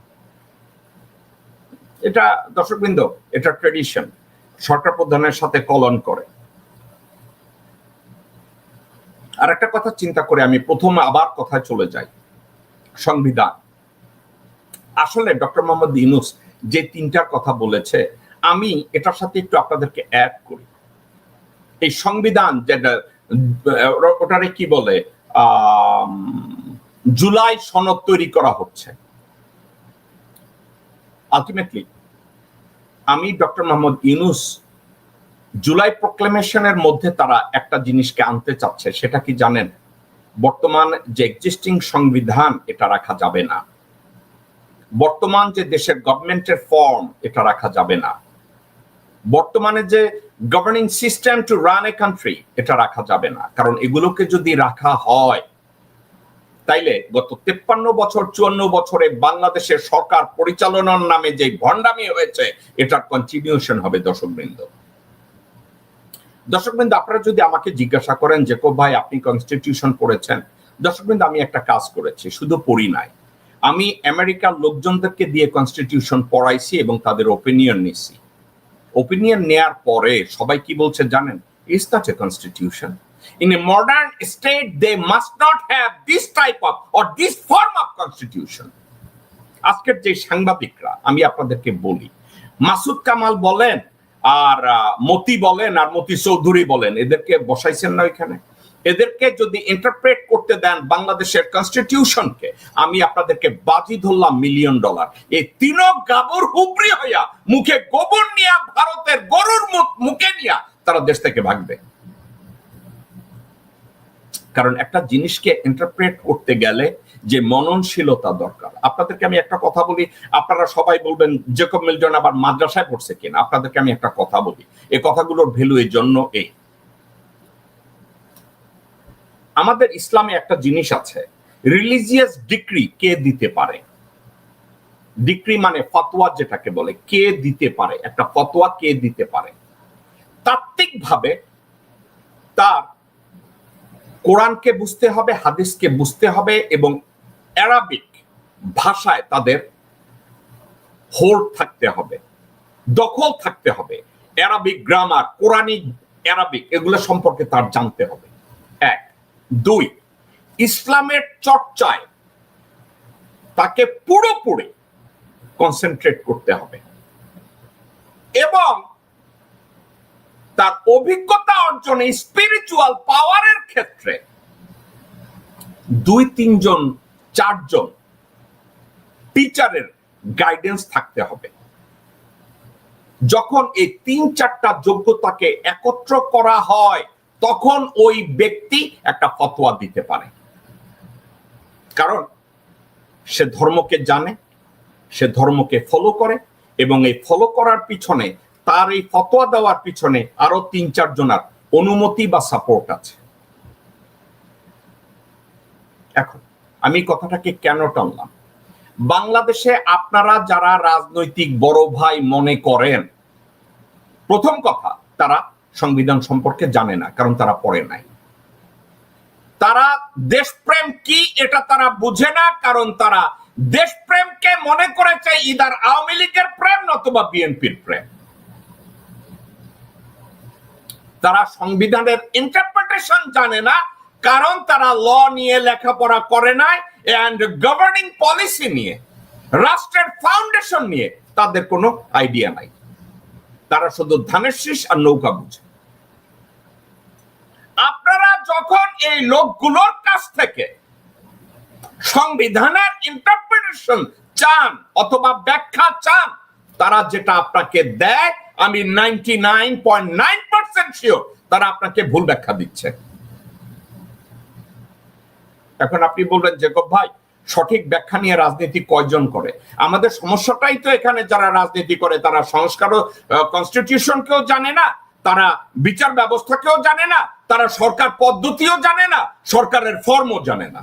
এটা দর্শকবৃন্দ, এটা ট্রেডিশন, সরকার প্রধানের সাথে কলন করে। আর একটা কথা চিন্তা করে আমি প্রথমে আবার কথায় চলে যাই, সংবিধান। আসলে ডক্টর মোহাম্মদ ইউনুস যে 3টার কথা বলেছে, আমি এটার সাথে একটু আপনাদেরকে অ্যাড করি। এই সংবিধান যেটা ওটারে কি বলে, জুলাই সনদ তৈরি করা হচ্ছে। আলটিমেটলি আমি ডক্টর মোহাম্মদ ইউনুস জুলাই প্রক্লেমেশনের মধ্যে তারা একটা জিনিসকে আনতে চাচ্ছে, সেটা কি জানেন? বর্তমান যে এক্সিস্টিং সংবিধান এটা রাখা যাবে না, বর্তমান যে দেশের গভর্নমেন্টের ফর্ম এটা রাখা যাবে না, বর্তমানে যে governing system to run a country এটা রাখা যাবে না। কারণ এগুলোকে যদি রাখা হয় তাইলে গত 53 বছর 54 বছরে বাংলাদেশের সরকার পরিচালনার নামে যে ভণ্ডামি হয়েছে এটার কন্টিনিউশন হবে। দর্শকবৃন্দ, আপনারা যদি আমাকে জিজ্ঞাসা করেন যে ভাই আপনি কনস্টিটিউশন পড়েছেন, দর্শকবৃন্দ আমি একটা কাজ করেছি, শুধু পড়ি নাই, আমি আমেরিকার লোকজনদেরকে দিয়ে কনস্টিটিউশন পড়াইছি এবং তাদের ওপিনিয়ন নিছি। ওপিনিয়ন নেয়ার পরে সবাই কি বলছে জানেন? It's not a constitution. In a modern state, they must not have this type of or this form of constitution. আজকের যে সাংবাদিকরা, আমি আপনাদেরকে বলি, মাসুদ কামাল বলেন আর মতি বলেন আর মতি চৌধুরী বলেন, এদেরকে বসাইছেন না এখানে? এদেরকে যদি ইন্টারপ্রেট করতে দেন বাংলাদেশের কনস্টিটিউশনকে, আমি আপনাদেরকে বাজি ধরলাম $1 মিলিয়ন। এই 3 গাবর হুবরি হইয়া মুখে গোবর নিয়া, ভারতের গরুর মুখে নিয়া তারা দেশ থেকে ভাগবে। কারণ একটা জিনিসকে ইন্টারপ্রেট করতে গেলে যে মননশীলতা দরকার। আপনাদেরকে আমি একটা কথা বলি, আপনারা সবাই বলবেন জেকব মিল্টন আবার মাদ্রাসায় পড়ছে কিনা। আপনাদেরকে আমি একটা কথা বলি, এই কথাগুলোর ভ্যালু এই জন্য এই, আমাদের ইসলামে একটা জিনিস আছে, রিলিজিয়াস ডিক্রি কে দিতে পারে। ডিক্রি মানে ফতোয়া যেটাকে বলে, কে দিতে পারে, একটা ফতোয়া কে দিতে পারে। তাত্ত্বিকভাবে তার কোরআনকে বুঝতে হবে, হাদিসকে বুঝতে হবে, এবং অ্যারাবিক ভাষায় তাদের হোল্ড থাকতে হবে, দখল থাকতে হবে। অ্যারাবিক গ্রামার, কোরআনিক অ্যারাবিক, এগুলো সম্পর্কে তার জানতে হবে। এক। দুই, ইসলামের চর্চায় তাকে পুরোপুরি কনসেন্ট্রেট করতে হবে, এবং তার অভিজ্ঞতা অর্জনে স্পিরিচুয়াল পাওয়ারের ক্ষেত্রে 2-3 জন 4 জন টিচারের গাইডেন্স থাকতে হবে। যখন এই 3-4টা যোগ্যতাকে একত্র করা হয়, তখন ওই ব্যক্তি একটা ফতোয়া দিতে পারে। কারণ সে ধর্মকে জানে, সে ধর্মকে ফলো করে, এবং এই ফলো করার পিছনে, তার এই ফতোয়া দেওয়ার পিছনে আরো 3-4 জনের অনুমতি বা সাপোর্ট আছে। এখন আমি কথাটাকে কেন টানলাম, বাংলাদেশে আপনারা যারা রাজনৈতিক বড় ভাই মনে করেন, প্রথম কথা তারা সংবিধান সম্পর্কে জানে না, কারণ তারা পড়ে নাই। তারা দেশপ্রেম কি এটা তারা বুঝে না, কারণ তারা দেশপ্রেমকে মনে করেছে ইদার আওয়ামী লীগের প্রেম নতুবা বিএনপির প্রেম। তারা সংবিধানের ইন্টারপ্রিটেশন জানে না, কারণ তারা ল নিয়ে লেখাপড়া করে নাই, এন্ড গভর্নিং পলিসি নিয়ে, রাষ্ট্রের ফাউন্ডেশন নিয়ে তাদের কোনো আইডিয়া নাই। তারা শুধু ধানের শীষ আর নৌকা বুঝে। আপনারা যখন এই লোকগুলোর কাছ থেকে সংবিধানের ইন্টারপ্রিটেশন চান অথবা ব্যাখ্যা চান, তারা যেটা আপনাকে দেয়, আমি 99.9% শিওর তারা আপনাকে ভুল ব্যাখ্যা দিচ্ছে। এখন আপনি বলবেন জেকব ভাই, সঠিক ব্যাখ্যা নিয়ে রাজনীতি কয়জন করে? আমাদের সমস্যাটাই তো এখানে, যারা রাজনীতি করে তারা সংস্কার ও কনস্টিটিউশনকেও জানে না, তারা বিচার ব্যবস্থাকেও জানে না, তারা সরকার পদ্ধতিও জানে না, সরকারের ফর্মও জানে না।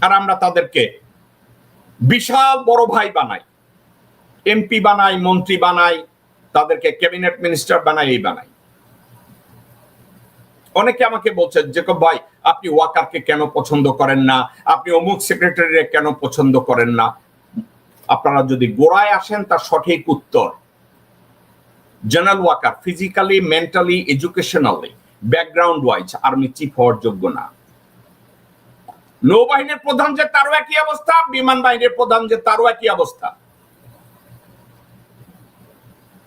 আর আমরা তাদেরকে বিশাল বড় ভাই বানাই, এমপি বানাই, মন্ত্রী বানাই, তাদেরকে ক্যাবিনেট মিনিস্টার বানাই, এই বানাই। অনেকে আমাকে বলছেন জেকব ভাই, আপনি ওয়াকারকে কেন পছন্দ করেন না, আপনি অমুক সেক্রেটারি কেন পছন্দ করেন না? আপনারা যদি গোড়ায় আসেন, তার সঠিক উত্তর, general Waker physically, mentally, educationally, background wise army chief হওয়ার যোগ্য না। নৌবাহিনীর প্রধান যে তারও একই অবস্থা, বিমান বাহিনীর প্রধান যে তারও একই অবস্থা।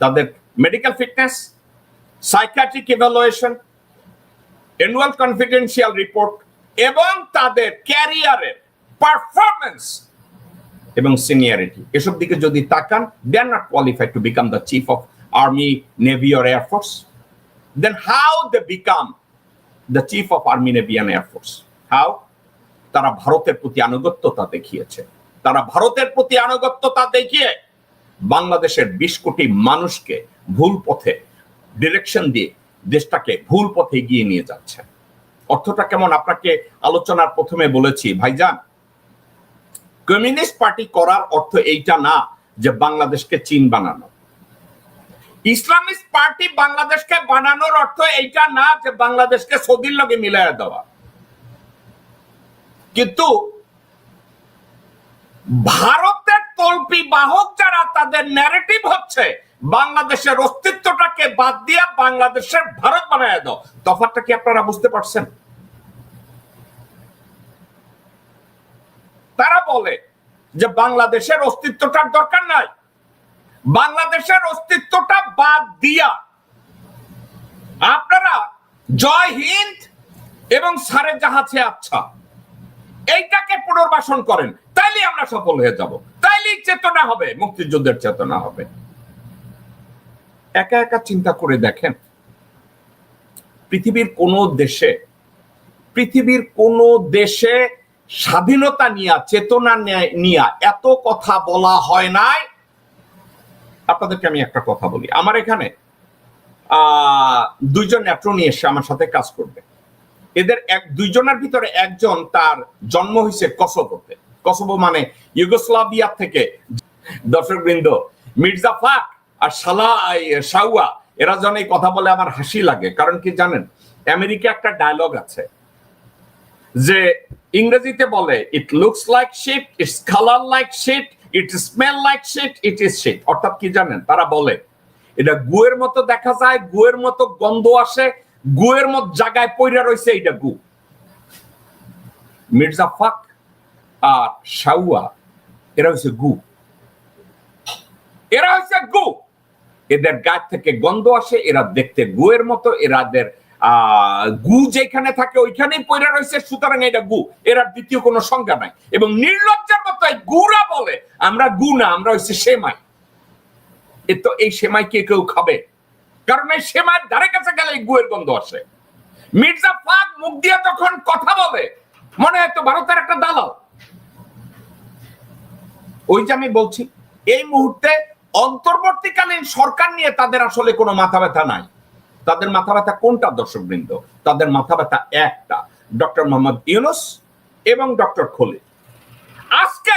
তাদের medical fitness, psychiatric evaluation, annual confidential report, এবং তাদের ক্যারিয়ারের পারফরমেন্স এবং সিনিয়রিটি, এসব দিকে যদি তাকান, they are not qualified to become the chief of army, navy or air force. Then how they become the chief of army, navy and air force? How? তারা ভারতের প্রতি আনুগত্যতা দেখিয়েছে। তারা ভারতের প্রতি আনুগত্যতা দেখিয়ে বাংলাদেশের 20 কোটি মানুষকে ভুল পথে ডিরেকশন দিয়ে দেশটাকে ভুল পথে এগিয়ে নিয়ে যাচ্ছে। অর্থটা কেমন আপনাকে আলোচনার প্রথমে বলেছি ভাইজান, কমিউনিস্ট পার্টি করার অর্থ এইটা না যে বাংলাদেশকে চীন বানানো। ইসলামিস্ট পার্টি বাংলাদেশকে বানানোর অর্থ এইটা না যে বাংলাদেশকে সৌদির লগে মিলাইয়া দেওয়া। কিন্তু ভারতের তল্পি বাহক যারা, তাদের ন্যারেটিভ হচ্ছে বাংলাদেশের অস্তিত্বটাকে বাদ দিয়ে বাংলাদেশের ভারত বানায় দাও। তফাৎটা কি আপনারা বুঝতে পারছেন? তারা বলে যে বাংলাদেশের অস্তিত্বটার দরকার নাই, বাংলাদেশের অস্তিত্বটা বাদ দিয়া আপনারা জয় হিন্দ এবং সারে জাহাজে আচ্ছা এইটাকে পুনর্বাসন করেন, তাইলে আমরা সফল হয়ে যাব, তাইলেই চেতনা হবে, মুক্তিযুদ্ধের চেতনা হবে। একা একা চিন্তা করে দেখেন, পৃথিবীর কোন দেশে পৃথিবীর কোন দেশে স্বাধীনতা নিয়ে চেতনা নিয়ে এত কথা বলা হয় নাই। আপনাদেরকে আমি একটা কথা বলি, আমার এখানে দুইজন অ্যাটর্নি এসে আমার সাথে কাজ করবে। এদের দুইজনের ভিতরে একজন তার জন্ম হয়েছে কসোভোতে, কসোভো মানে ইউগোস্লাভিয়া থেকে। দর্শকবৃন্দ, মির্জা ফাক আর শাউয়া এরা যখন এই কথা বলে আমার হাসি লাগে। কারণ কি জানেন, আমেরিকা একটা ডায়লগ আছে যে ইংরেজিতে বলে, it looks like shit, its colour like shit, it smell like shit, it is shit. অর্থাৎ কি জানেন, তারা বলে এটা গুয়ের মতো দেখা যায়, গুয়ের মতো গন্ধ আসে, গুয়ের মতো জায়গায় পইরা রয়েছে, এটা গু। মির্জা ফাক আর শাউয়া এরা হচ্ছে গু, এরা হচ্ছে গু। এদের গাছ থেকে গন্ধ আসে, এরা দেখতে গুয়ের মতো, এরাদের গু যেখানে থাকে ওইখানেই পইরা রয়েছে, সুতরাং এটা গু, এরা দ্বিতীয় কোনো সংজ্ঞা নাই। এবং নির্লজ্জার মতো গুরা বলে আমরা গু না, আমরা হচ্ছে সেমাই। তো এই সেমাই কে কেউ খাবে? কারণ এই সেমাইয়ের ধারে কাছে গেলে গুয়ের গন্ধ আসে। মির্জা ফাক মুখ দিয়ে যখন কথা বলে মনে হয় তো ভারতের একটা দালাল। ওই যে আমি বলছি, এই মুহূর্তে অন্তর্বর্তীকালীন সরকার নিয়ে তাদের আসলে কোনো মাথা ব্যথা নাই। তাদের মাথা ব্যথা কোনটা দর্শকবৃন্দ? তাদের মাথা ব্যথা একটা, ডক্টর মোহাম্মদ ইউনূস এবং ডক্টর খলিল। আজকে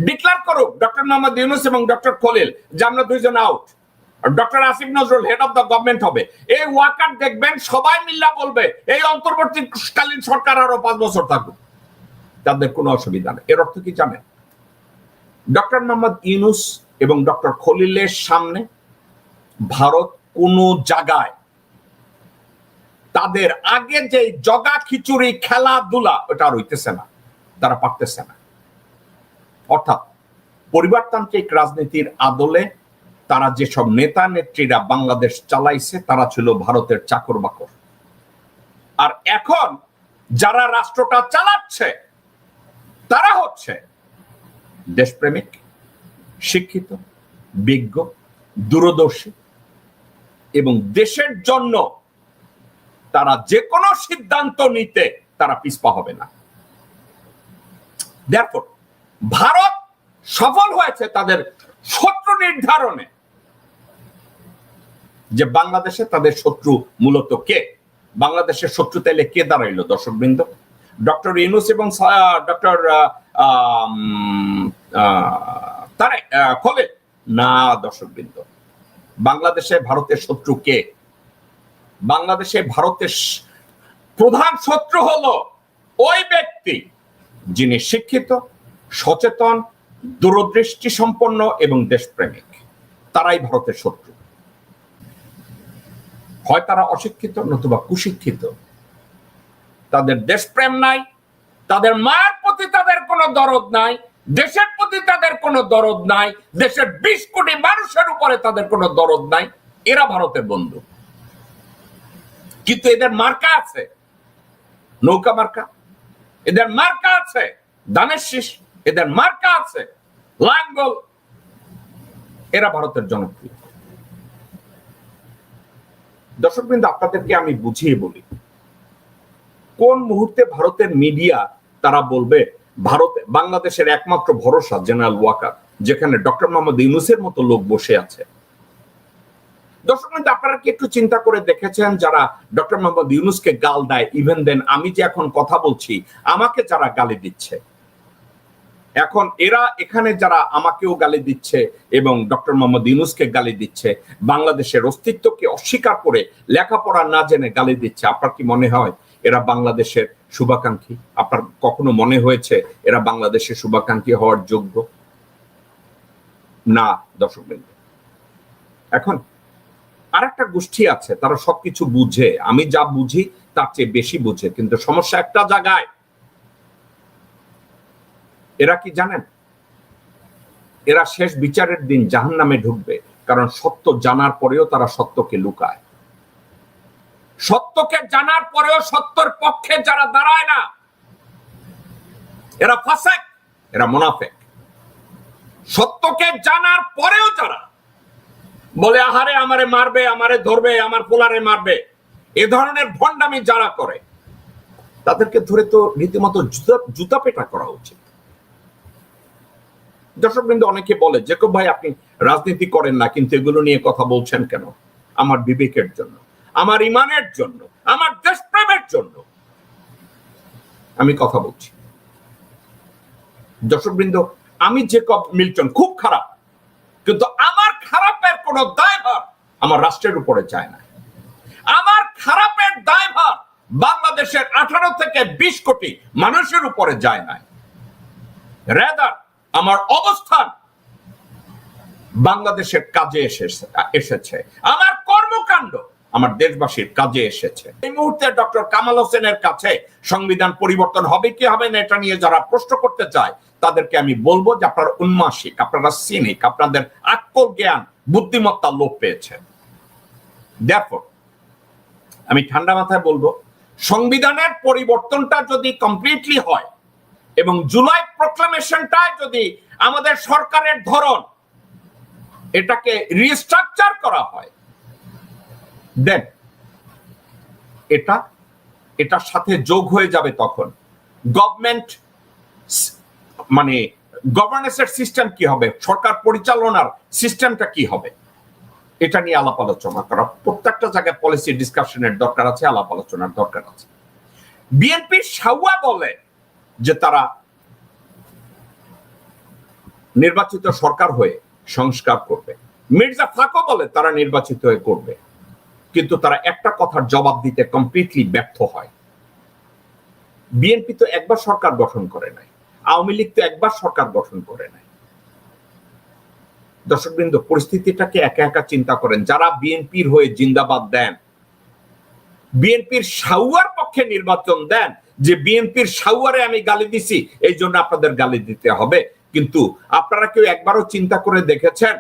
ডিক্লেয়ার করুক ডক্টর মোহাম্মদ ইউনূস এবং ডক্টর খলিল যে আমরা দুইজন out, doctor Asif Nazrul head of the government হবে। এই ওয়াকার দেখবেন সবাই মিল্লা বলবে এই অন্তর্বর্তীকালীন সরকার আরো 5 বছর থাকুক, তাদের কোনো অসুবিধা নেই। এর অর্থ কি জানেন? ডক্টর মোহাম্মদ ইউনূস এবং ডক্টর খলিলের সামনে ভারত কোন জায়গায় তাদের আগে যে জগা খিচুড়ি খেলাধুলা ওটা আর হইতেছে না, তারা পারতেছে না। অর্থাৎ পরিবারতান্ত্রিক রাজনীতির আদলে তারা যেসব নেতা নেত্রীরা বাংলাদেশ চালাইছে তারা ছিল ভারতের চাকর বাকর। আর এখন যারা রাষ্ট্রটা চালাচ্ছে তারা হচ্ছে দেশপ্রেমিক, শিক্ষিত, বিজ্ঞ, দূরদর্শী এবং দেশের জন্য তারা যে কোনো সিদ্ধান্ত নিতে তারা পিছপা হবে না। Therefore, ভারত সফল হয়েছে তাদের শত্রু নির্ধারণে, যে বাংলাদেশে তাদের শত্রু মূলত কে, বাংলাদেশের শত্রু তাইলে কে দাঁড়াইলো দর্শকবৃন্দ? ডক্টর ইউনূস এবং ডক্টর খলিল না দর্শকবৃন্দ। বাংলাদেশে ভারতের শত্রু কে? বাংলাদেশে ভারতের প্রধান শত্রু হলো ওই ব্যক্তি যিনি শিক্ষিত, সচেতন, দূরদৃষ্টি সম্পন্ন এবং দেশপ্রেমিক। তারাই ভারতের শত্রু। হয় তারা অশিক্ষিত নতুবা কুশিক্ষিত, তাদের দেশপ্রেম নাই, তাদের মায়ের প্রতি তাদের কোনো দরদ নাই, দেশের প্রতি তাদের কোনো দরদ নাই, দেশের 20 কোটি মানুষের উপরে তাদের কোনো দরদ নাই। এরা ভারতের বন্ধু। কিন্তু এদের মার্কা আছে নৌকা মার্কা, এদের মার্কা আছে ধানের শীষ, এদের মার্কা আছে লাঙ্গল। এরা ভারতের জনপ্রিয়। দর্শকবৃন্দ, আপনাদেরকে আমি বুঝিয়ে বলি, কোন মুহূর্তে ভারতের মিডিয়া তারা বলবে ভারত বাংলাদেশের একমাত্র ভরসা জেনারেল ওয়াকার, যেখানে ডক্টর মোহাম্মদ ইউনূসের মতো লোক বসে আছে। দর্শকবৃন্দ, আপনারা কি একটু চিন্তা করে দেখেছেন যারা ডক্টর মোহাম্মদ ইউনূসকে গাল দেয়, ইভেন দেন আমি যে এখন কথা বলছি আমাকে যারা গালি দিচ্ছে, এখন এরা এখানে যারা আমাকেও গালি দিচ্ছে এবং ডক্টর মোহাম্মদ ইউনূসকে গালি দিচ্ছে, বাংলাদেশের অস্তিত্বকে অস্বীকার করে লেখাপড়া না জেনে গালি দিচ্ছে, আপনার কি মনে হয় এরা বাংলাদেশের শুভাকাঙ্ক্ষী? আপনার কখনো মনে হয়েছে এরা বাংলাদেশের শুভাকাঙ্ক্ষী হওয়ার যোগ্য? না দর্শকবৃন্দ। এখন আরেকটা গোষ্ঠী আছে, তারা সবকিছু বুঝে, আমি যা বুঝি তার চেয়ে বেশি বুঝে, কিন্তু সমস্যা একটা জায়গায়। এরা কি জানেন? এরা শেষ বিচারের দিন জাহান্নামে ঢুকবে, কারণ সত্য জানার পরেও তারা সত্যকে লুকায়। সত্যকে জানার পরেও সত্যের পক্ষে যারা দাঁড়ায় না, এরা ফাসেক, এরা মুনাফিক। সত্যকে জানার পরেও যারা বলে আহারে আমারে মারবে, আমারে ধরবে, আমার পোলারে মারবে, এ ধরনের ভণ্ডামি যারা করে তাদেরকে ধরে তো রীতিমতো জুতা পেটা করা উচিত। দর্শক বিন্দু, অনেকে বলে জেকব ভাই আপনি রাজনীতি করেন না, কিন্তু এগুলো নিয়ে কথা বলছেন কেন? আমার বিবেকের জন্য, আমার ইমানের জন্য, আমার দেশপ্রেমের জন্য আমি কথা বলছি। দর্শক বৃন্দ, আমি জেকব মিল্টন খুব খারাপ, কিন্তু আমার খারাপের কোন দায়ভার আমার রাষ্ট্রের উপরে যায় না। আমার খারাপের দায়ভার বাংলাদেশের 18 থেকে 20 কোটি মানুষের উপরে যায় না। রাদার আমার অবস্থান বাংলাদেশের কাজে এসেছে, আমার কর্মকাণ্ড আমার দেশবাসীর কাজে এসেছে। এই মুহূর্তে ডক্টর কামাল হোসেনের কাছে সংবিধান পরিবর্তন হবে কি হবে না এটা নিয়ে যারা প্রশ্ন করতে চায় তাদেরকে আমি বলবো যে আপনারা উন্মাসিক, আপনারা সিনিক, আপনাদের আক্কল জ্ঞান বুদ্ধিমত্তা লোপ পেয়েছে। দেখো, আমি ঠান্ডা মাথায় বলবো, সংবিধানের পরিবর্তনটা যদি কমপ্লিটলি হয় এবং জুলাই প্রক্লামেশনটা যদি আমাদের সরকারের ধরন এটাকে রিস্ট্রাকচার করা হয়, দেন এটার সাথে যোগ হয়ে যাবে তখন গভর্নমেন্ট, মানে গভর্নেন্সের সিস্টেম কি হবে, সরকার পরিচালনার সিস্টেমটা কি হবে, এটা নিয়ে আলাপ আলোচনা করা। প্রত্যেকটা জায়গায় পলিসি ডিসকাশনের দরকার আছে, আলাপ আলোচনার দরকার আছে। বিএনপির সাউয়া বলে যে তারা নির্বাচিত সরকার হয়ে সংস্কার করবে, মির্জা ফাকো বলে তারা নির্বাচিত হয়ে করবে, কিন্তু তারা একটা কথার জবাব দিতে কমপ্লিটলি ব্যর্থ হয়। বিএনপি তো একবার সরকার গঠন করে নাই, আওয়ামী লীগ তো একবার সরকার গঠন করে নাই। দর্শকবৃন্দ, পরিস্থিতিটাকে একা একা চিন্তা করেন। যারা বিএনপির হয়ে জিন্দাবাদ দেন, বিএনপির সাউয়ার পক্ষে নির্বাচন দেন, যে বিএনপির সাউয়ারে আমি গালি দিছি এই জন্য আপনাদের গালি দিতে হবে, কিন্তু আপনারা কেউ একবারও চিন্তা করে দেখেছেন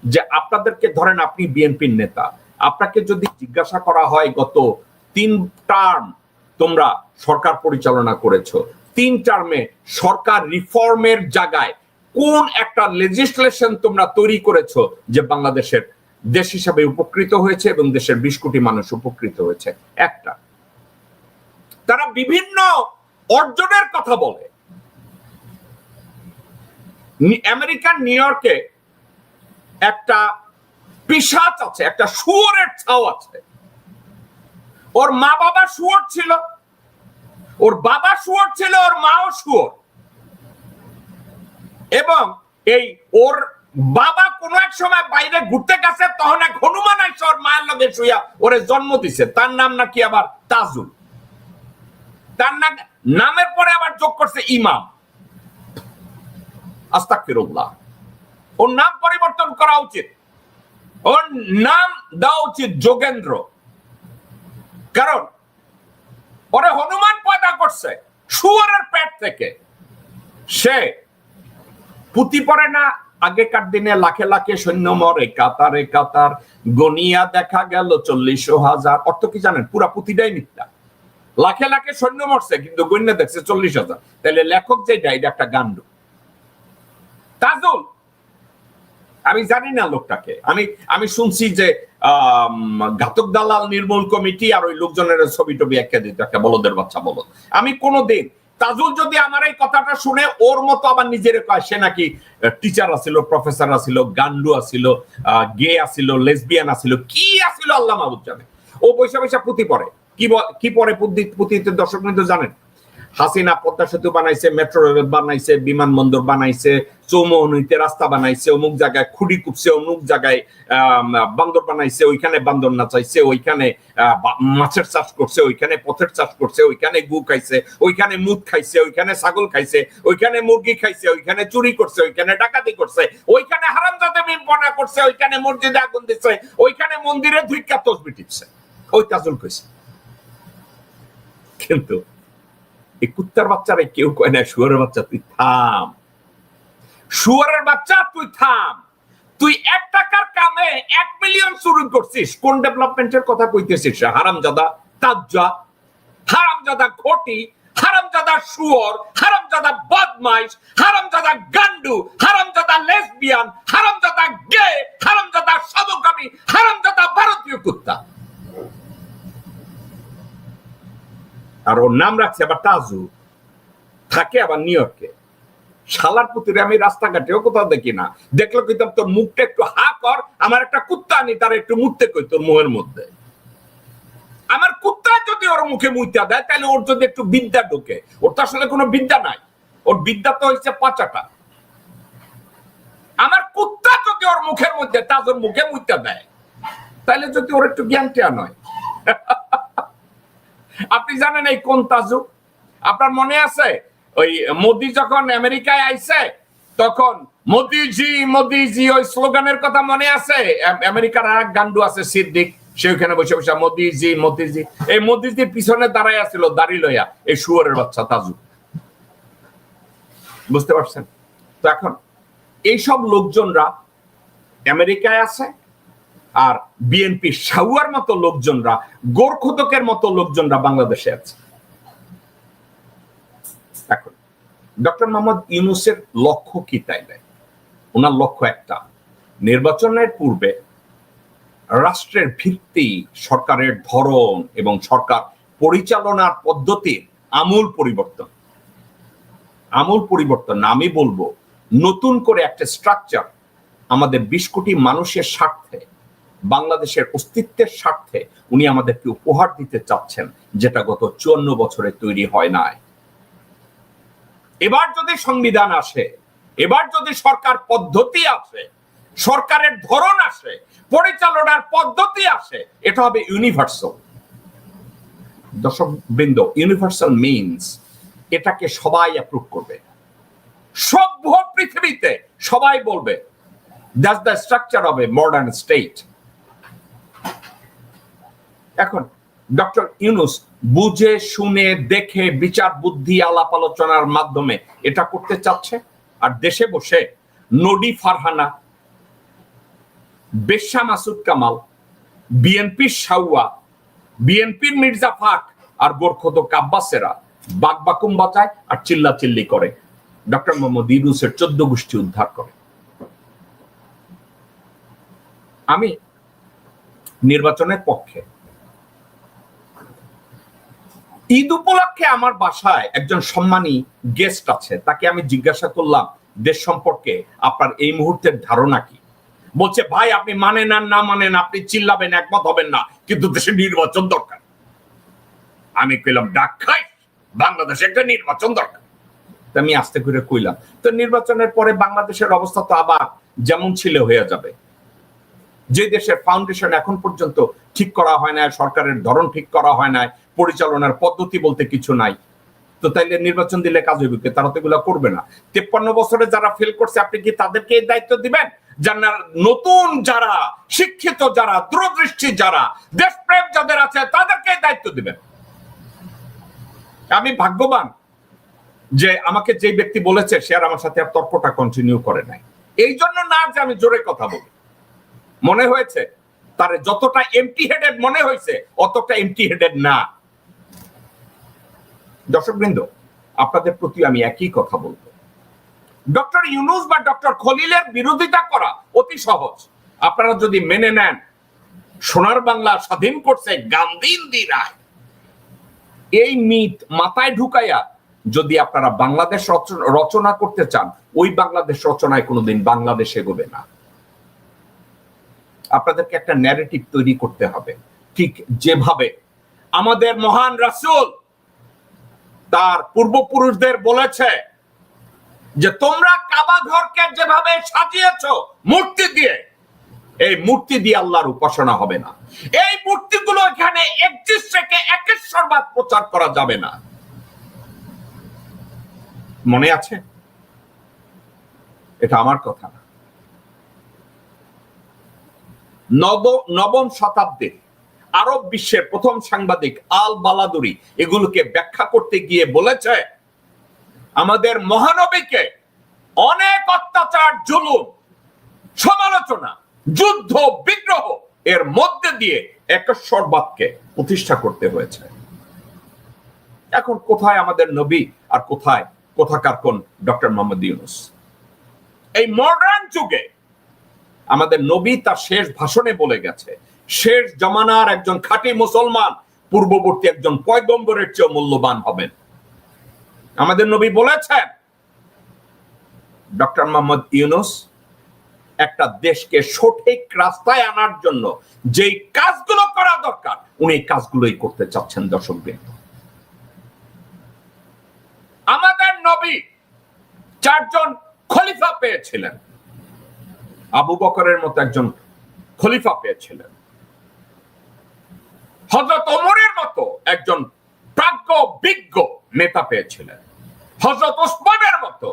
যে আপনাদেরকে, ধরেন আপনি বিএনপির নেতা, আপনাকে যদি জিজ্ঞাসা করা হয় গত 3 টার্ম তোমরা সরকার পরিচালনা করেছো, 3 টার্মে সরকার রিফর্মের জায়গায় কোন একটা লেজিসলেশন তোমরা তৈরি করেছো যে বাংলাদেশের দেশ হিসাবে উপকৃত হয়েছে এবং দেশের 20 কোটি মানুষ উপকৃত হয়েছে? একটা। তারা বিভিন্ন অর্জনের কথা বলে। আমেরিকান নিউ ইয়র্কে একটা পিশাচ আছে, একটা শুয়োরের ছাও আছে। ওর মা বাবা শুয়োর ছিল, ওর বাবা শুয়োর ছিল, ওর মাও শুয়োর, এবং এই ওর বাবা কোন এক সময় বাইরে ঘুরতে গেছে, তখন এক হনুমান এসে ওর মায়ের লগে শুইয়া ওরে জন্ম দিছে। তার নাম নাকি আবার তাজুল, তার নামের পরে আবার যোগ করছে ইমাম। আস্তাগফিরুল্লাহ। ওর নাম পরিবর্তন করা উচিত, ওর নাম দেওয়া উচিত যোগেন্দ্র, কারণ ওরে হনুমান পয়দা করছে শুয়োরের পেট থেকে। সে পুঁতি পড়ে না, আগেকার দিনে লাখে লাখে সৈন্য মরে কাতারে কাতার, গনিয়া দেখা গেল 40,000। অর্থ কি জানেন? পুরা পুঁতিটাই মিথ্যা। লাখে লাখে সৈন্য মরছে কিন্তু গণ্যা দেখছে 40,000। তাহলে লেখক যেটা, এটা একটা গান্ডু। তাজুল, আমি জানি না লোকটাকে, আমি শুনছি যে ঘাতক দালাল নির্মূল কমিটি আর ওই লোকজনের ছবি টবি এঁকে দিত, একটা বলদের বাচ্চা বলদ। আমি কোনোদিন তাজুল যদি আমার এই কথাটা শুনে ওর মতো আবার নিজের কয় সে নাকি টিচার আছিল, প্রফেসর আছিল, গান্ডু আছিল, গে আছিল, লেসবিয়ান আছিল, কি আছিল আল্লাহ মাহবুব জানে। ও পয়সা পয়সা পুঁতি পড়ে। কি পরে পুঁতিতে? দর্শক কিন্তু জানেন, হাসিনা পদ্মা সেতু বানাইছে, মেট্রো রেল বানাইছে, বিমানবন্দর বানাইছে, চৌমোহনীতে রাস্তা বানাইছে, অমুক জায়গায় খুঁড়ি কুপছে, অমুক জায়গায় বান্দর বানাইছে, ওইখানে বান্দর নাচাইছে, ওইখানে মাছের চাষ করছে, ওইখানে পথের চাষ করছে, ওইখানে গু খাইছে, ওইখানে মুদ খাইছে, ওইখানে ছাগল খাইছে, ওইখানে মুরগি খাইছে, ওইখানে চুরি করছে, ওইখানে ডাকাতি করছে, ওইখানে হারামজাদে মিম্পনা করছে, ওইখানে মসজিদে আগুন দিচ্ছে, ওইখানে মন্দিরে ধুইকা তসবি টিপছে। ওই তাজুল কইছে। কিন্তু এই কুত্তার বাচ্চারে কেউ কয় না শুয়োরের বাচ্চা তুই থাম, শুয়োরের বাচ্চা তুই থাম। তুই 1 টাকার কামে 1 মিলিয়ন চুরি করছিস। কোন ডেভেলপমেন্টের কথা কইতেছিস? হারামজাদা তাজ্জা, হারামজাদা খটি, হারামজাদা শুয়োর, হারামজাদা বদমাইশ, হারামজাদা গান্ডু, হারামজাদা লেসবিয়ান, হারামজাদা গে, হারামজাদা সমকামী, হারামজাদা ভারতীয় কুত্তা। আর ওর নাম রাখছে আবার তাজু, থাকে আবার নিউ ইয়র্কে। শালার পুতুরে আমি রাস্তাঘাটেও কোথাও দেখি না, দেখলো কইতাম তোর মুখটা একটু হা কর, আমার একটা কুত্তা আনি তার একটু মুততে কই তোর মুখের মধ্যে। আমার কুত্তা যদি ওর মুখে মুইতা দেয় তাহলে ওর যদি একটু বিদ্যা ঢোকে। ওর তো আসলে কোনো বিদ্যা নাই, ওর বিদ্যা তো হচ্ছে পাচাটা। আমার কুত্তা যদি ওর মুখের মধ্যে তাজুর মুখে মুইতা দেয় তাহলে যদি ওর একটু জ্ঞান টেয়া নয়। আপনি জানেন এই কোন তাজু? আপনার মনে আছে ওই মোদি যখন আমেরিকায় আইছে তখন মোদিজি মোদিজি ওই স্লোগানের কথা মনে আছে? আমেরিকার আর এক গান্ডু আছে সিদ্দিক, সে ওখানে বসে বসে মোদিজি মোদিজি, এই মোদিজির পিছনে দাঁড়াই আছিল দাড়ি লইয়া এই শুয়োরের বাচ্চা তাজু। বুঝতে পারছেন তো? এখন এইসব লোকজনরা আমেরিকায় আছে, আর বিএনপি শাউয়ার মতো লোকজনরা, গোরখোদকের মতো লোকজনরা বাংলাদেশে আছে। এখন ডক্টর মোহাম্মদ ইউনূসের লক্ষ্য কি তাইলে? ওনার লক্ষ্য একটা, নির্বাচনের পূর্বে রাষ্ট্রের ভিত্তি, সরকারের ধরন এবং সরকার পরিচালনার পদ্ধতির আমূল পরিবর্তন। আমূল পরিবর্তন না, আমি বলবো নতুন করে একটা স্ট্রাকচার আমাদের 20 কোটি মানুষের স্বার্থে, বাংলাদেশের অস্তিত্বের স্বার্থে উনি আমাদেরকে উপহার দিতে চাচ্ছেন, যেটা গত 54 বছরে তৈরি হয় নাই। এবার যদি সংবিধান আসে, এবার যদি সরকার পদ্ধতি আসে, সরকারের ধরন আসে, পরিচালনার পদ্ধতি আসে, এটা হবে ইউনিভার্সাল। দর্শক বৃন্দ, ইউনিভার্সাল মিনস এটাকে সবাই অ্যাপ্রুভ করবে, সভ্য পৃথিবীতে সবাই বলবে that's the structure of a modern state. এখন ডক্টর ইউনূস বুঝে শুনে দেখে বিচার বুদ্ধি আলাপ আলোচনার মাধ্যমে এটা করতে চাচ্ছে, আর দেশে বসে নডি ফারহানা, বেশ্যা মাসুদ কামাল, বিএনপির শাউয়া, বিএনপির মির্জা ফাক আর গোরখোদক আব্বাসেরা বাকবাকুম বাঁচায় আর চিল্লা চিল্লি করে, ডক্টর মোহাম্মদ ইউনূসের 14 গোষ্ঠী উদ্ধার করে। আমি নির্বাচনের পক্ষে। ঈদ উপলক্ষে আমার বাসায় একজন সম্মানী গেস্ট আছে, তাকে আমি জিজ্ঞাসা করলাম দেশ সম্পর্কে আপনার এই মুহূর্তের ধারণা কি। বলছে ভাই আপনি মানেন আর না মানেন, আপনি চিল্লাবেন, একমত হবেন না, কিন্তু দেশে নির্বাচন দরকার। আমি কইলাম ডাক খাই, বাংলাদেশে একটা নির্বাচন দরকার। আমি আস্তে করে কইলাম তো নির্বাচনের পরে বাংলাদেশের অবস্থা তো আবার যেমন ছিল হয়ে যাবে। যে দেশের ফাউন্ডেশন এখন পর্যন্ত ঠিক করা হয় না, সরকারের ধরন ঠিক করা হয় না, পরিচালনার পদ্ধতি বলতে কিছু নাই, তো তাইলে নির্বাচন দিলে কাজ হইবে কি? তারা তো এগুলো করবে না। 53 বছরে যারা ফেল করছে আপনি কি তাদেরকে এই দায়িত্ব দিবেন? নতুন যারা শিক্ষিত, যারা দূরদৃষ্টি, যারা দেশপ্রেম যাদের আছে তাদেরকে দায়িত্ব দিবেন। আমি ভাগ্যবান যে আমাকে যে ব্যক্তি বলেছে সে আর আমার সাথে আর তর্কটা কন্টিনিউ করে নাই। এই জন্য না যে আমি জোরে কথা বলি, মনে হয়েছে তার যতটা এমটি হেডেড মনে হয়েছে অতটা এমটি হেডেড না। দর্শকবৃন্দ, আপনাদের প্রতি আমি একই কথা বলবো, ডক্টর ইউনূস বা ডক্টর খলিলের বিরোধিতা করা অতি সহজ। আপনারা যদি মেনে নেন সোনার বাংলা স্বাধীন করছে গান্ধী রায়, এই মিথ মাথায় ঢুকাইয়া যদি আপনারা বাংলাদেশ রচনা করতে চান, ওই বাংলাদেশ রচনায় কোনোদিন বাংলাদেশ এগোবে না। আপনাদেরকে একটা ন্যারেটিভ তৈরি করতে হবে, ঠিক যেভাবে আমাদের মহান রাসূল তার পূর্বপুরুষদের বলেছে যে তোমরা কাবা ঘরকে যেভাবে সাজিয়েছো মূর্তি দিয়ে, এই মূর্তি দিয়ে আল্লাহর উপাসনা হবে না। এই মূর্তিগুলো এখানে এক্সিস্ট রেখে একেশ্বরবাদ প্রচার করা যাবে না। মনে আছে? এটা আমার কথা না। নবম শতাব্দীর আরব বিশ্বের প্রথম সাংবাদিক আল বালাদুরি এগুলোকে ব্যাখ্যা করতে গিয়ে বলেছে আমাদের মহানবীকে অনেক অত্যাচার, জুলুম, সমালোচনা, যুদ্ধ, বিগ্রহ এর মধ্যে দিয়ে একেশ্বরবাদকে প্রতিষ্ঠা করতে হয়েছে। এখন কোথায় আমাদের নবী আর কোথাকার কোন ডক্টর মোহাম্মদ ইউনূস? এই মডার্ন যুগে আমাদের নবী তার শেষ ভাষণে বলে গেছে, শেষ জমানার একজন খাঁটি মুসলমান পূর্ববর্তী একজন পয়গম্বরের চেয়ে মূল্যবান হবেন। আমাদের নবী বলেছেন ডক্টর মোহাম্মদ ইউনূস একটা দেশকে সঠিক রাস্তায় আনার জন্য যেই কাজগুলো করা দরকার উনি এই কাজগুলোই করতে চাচ্ছেন। দর্শকবৃন্দ, আমাদের নবী 4 জন খলিফা পেয়েছিলেন। আবু বকরের মতো একজন খলিফা পেয়েছিলেন, হযরত ওমরের মতো একজন প্রাজ্ঞ বিজ্ঞ নেতা পেয়েছিলেন, হযরত ওসমানের মতো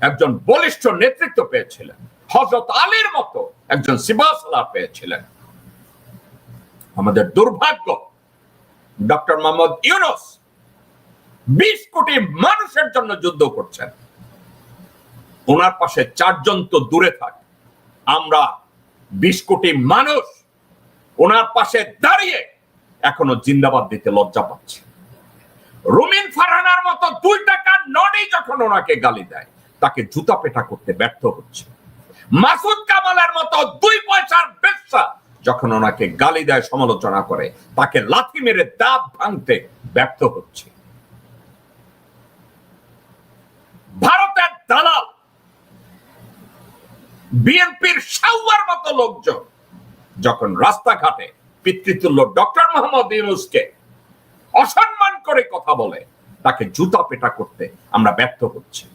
একজন বলিষ্ঠ নেতৃত্ব পেয়েছিলেন, হযরত আলীর মতো একজন সিবাসালার পেয়েছিলেন। আমাদের দুর্ভাগ্য ডক্টর মোহাম্মদ ইউনূস 20 কোটি মানুষের জন্য যুদ্ধ করছেন, ওনার পাশে 4 জন তো দূরে থাক, আমরা 20 কোটি মানুষ ওনার পাশে দাঁড়িয়ে এখনো জিন্দাবাদ দিতে লজ্জা পাচ্ছি। রুমিন ফারহানার মতো 2 টাকার ননি যখন ওনাকে গালি দেয় তাকে জুতা পেটা করতে ব্যর্থ হচ্ছে। মাসুদ কামালের মতো 2 পয়সার ব্যবসা যখন ওনাকে গালি দেয়, সমালোচনা করে, তাকে লাথি মেরে দাঁত ভাঙতে ব্যর্থ হচ্ছে। ভারতের দালাল বিএনপির সাউয়ার মতো লোকজন যখন রাস্তাঘাটে পিতৃতুল্য ডক্টর মোহাম্মদ ইউনূসকে অসম্মান করে কথা বলে, তাকে জুতা পেটা করতে আমরা ব্যর্থ হচ্ছি।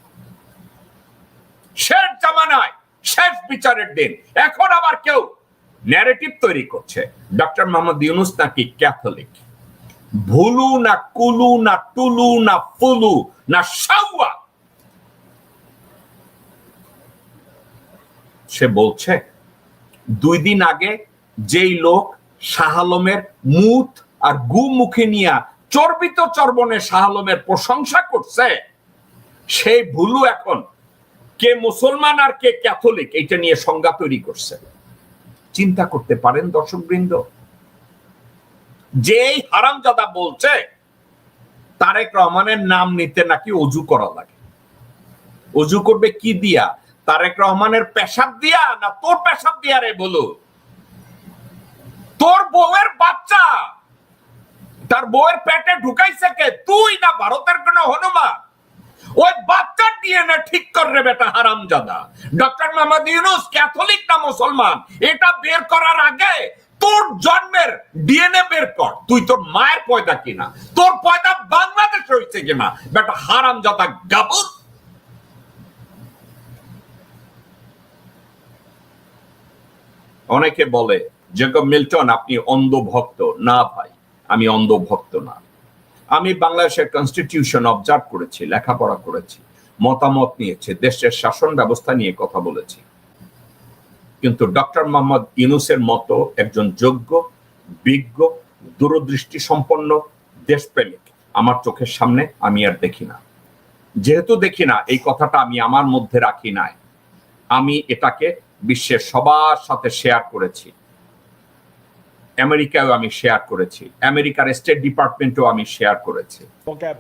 শেষ জামানায় শেষ বিচারের দিন, এখন আবার কেউ ন্যারেটিভ তৈরি করছে ডক্টর মোহাম্মদ ইউনূস নাকি ক্যাথলিক। ভুলু না কুলু না টুলু না ফুলু না সাউয়া, সে বলছে 2 দিন আগে যেই লোক শাহ আলমের মুখ আর গু মুখে নিয়ে চর্বিত চর্বণে শাহ আলমের প্রশংসা করছে, সেই ভুলু এখন কে মুসলমান আর কে ক্যাথলিক এটা নিয়ে সংজ্ঞা তৈরি করছে। চিন্তা করতে পারেন দর্শকবৃন্দ, যেই হারামজাদা বলছে তারেক রহমানের নাম নিতে নাকি অজু করা লাগে। অজু করবে কি দিয়া? তারেক রহমানের পেশাব দিয়া না তোর পেশাব দিয়া? রে বলো, তোর বউয়ের বাচ্চা তার বউয়ের পেটে ঢুকাইছে কে? তুই না ভারতের কোন হনুমান? ওই বাচ্চার ডিএনএ ঠিক কর রে বেটা হারামজাদা। ডক্টর মোহাম্মদ ইউনূস ক্যাথলিক না মুসলমান এটা বের করার আগে তোর জন্মের ডিএনএ বের কর। তুই তোর মায়ের পয়দা কিনা, তোর পয়দা বাংলাদেশ হয়েছে কিনা বেটা হারামজাদা গাবুর। অনেকে বলে জেকব মিল্টন আপনি অন্ধভক্ত। না ভাই, আমি অন্ধভক্ত না। আমি বাংলাদেশের কনস্টিটিউশন অবজার্ভ করেছি, লেখাপড়া করেছি, মতামত নিয়েছি, দেশের শাসন ব্যবস্থা নিয়ে কথা বলেছি। কিন্তু ডক্টর মোহাম্মদ ইউনূসের মতো একজন যোগ্য, বিজ্ঞ, দূরদৃষ্টি সম্পন্ন দেশপ্রেমিক আমার চোখের সামনে আমি আর দেখি না। যেহেতু দেখি না, এই কথাটা আমি আমার মধ্যে রাখি নাই, আমি এটাকে বিশ্বের সবার সাথে শেয়ার করেছি। আমেরিকাও আমি শেয়ার করেছি, আমেরিকার স্টেট ডিপার্টমেন্টও আমি শেয়ার করেছি। Okay,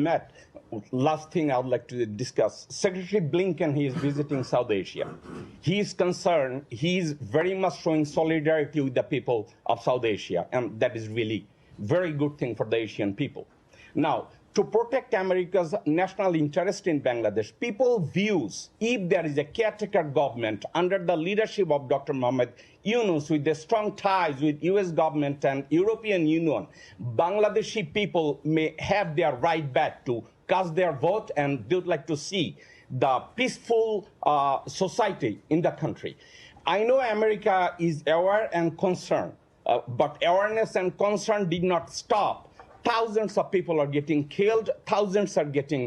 Matt, last thing I would like to discuss. Secretary Blinken, he is visiting South Asia. He is concerned, he is very much showing solidarity with the people of South Asia, and that is really very good thing for the Asian people. Now, to protect America's national interest in Bangladesh, people views if there is a caretaker government under the leadership of Dr. Mohammed Yunus with the strong ties with US government and European Union, Bangladeshi people may have their right back to cast their vote, and they would like to see the peaceful society in the country. I know America is aware and concerned, but awareness and concern did not stop. Thousands of people are getting killed, thousands are getting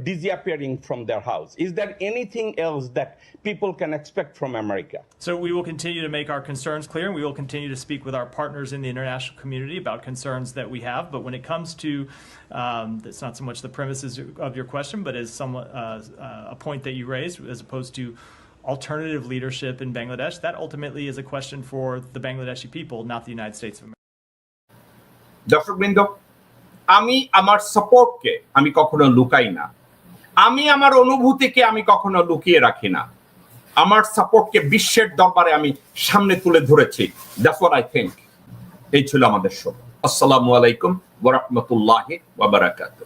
disappearing from their house. Is there anything else that people can expect from America? So we will continue to make our concerns clear, and we will continue to speak with our partners in the international community about concerns that we have. But when it comes to, it's not so much the premises of your question, but as somewhat a point that you raised, as opposed to alternative leadership in Bangladesh, that ultimately is a question for the Bangladeshi people, not the United States of America. দর্শকবৃন্দ, আমি আমার সাপোর্টকে আমি কখনো লুকাই না, আমি আমার অনুভূতিকে আমি কখনো লুকিয়ে রাখি না। আমার সাপোর্টকে বিশ্বের দরবারে আমি সামনে তুলে ধরেছি। That's what I think. এই ছিল আমাদের শো। আসসালামু আলাইকুম ওয়া রাহমাতুল্লাহি ওয়া বারাকাতুহু।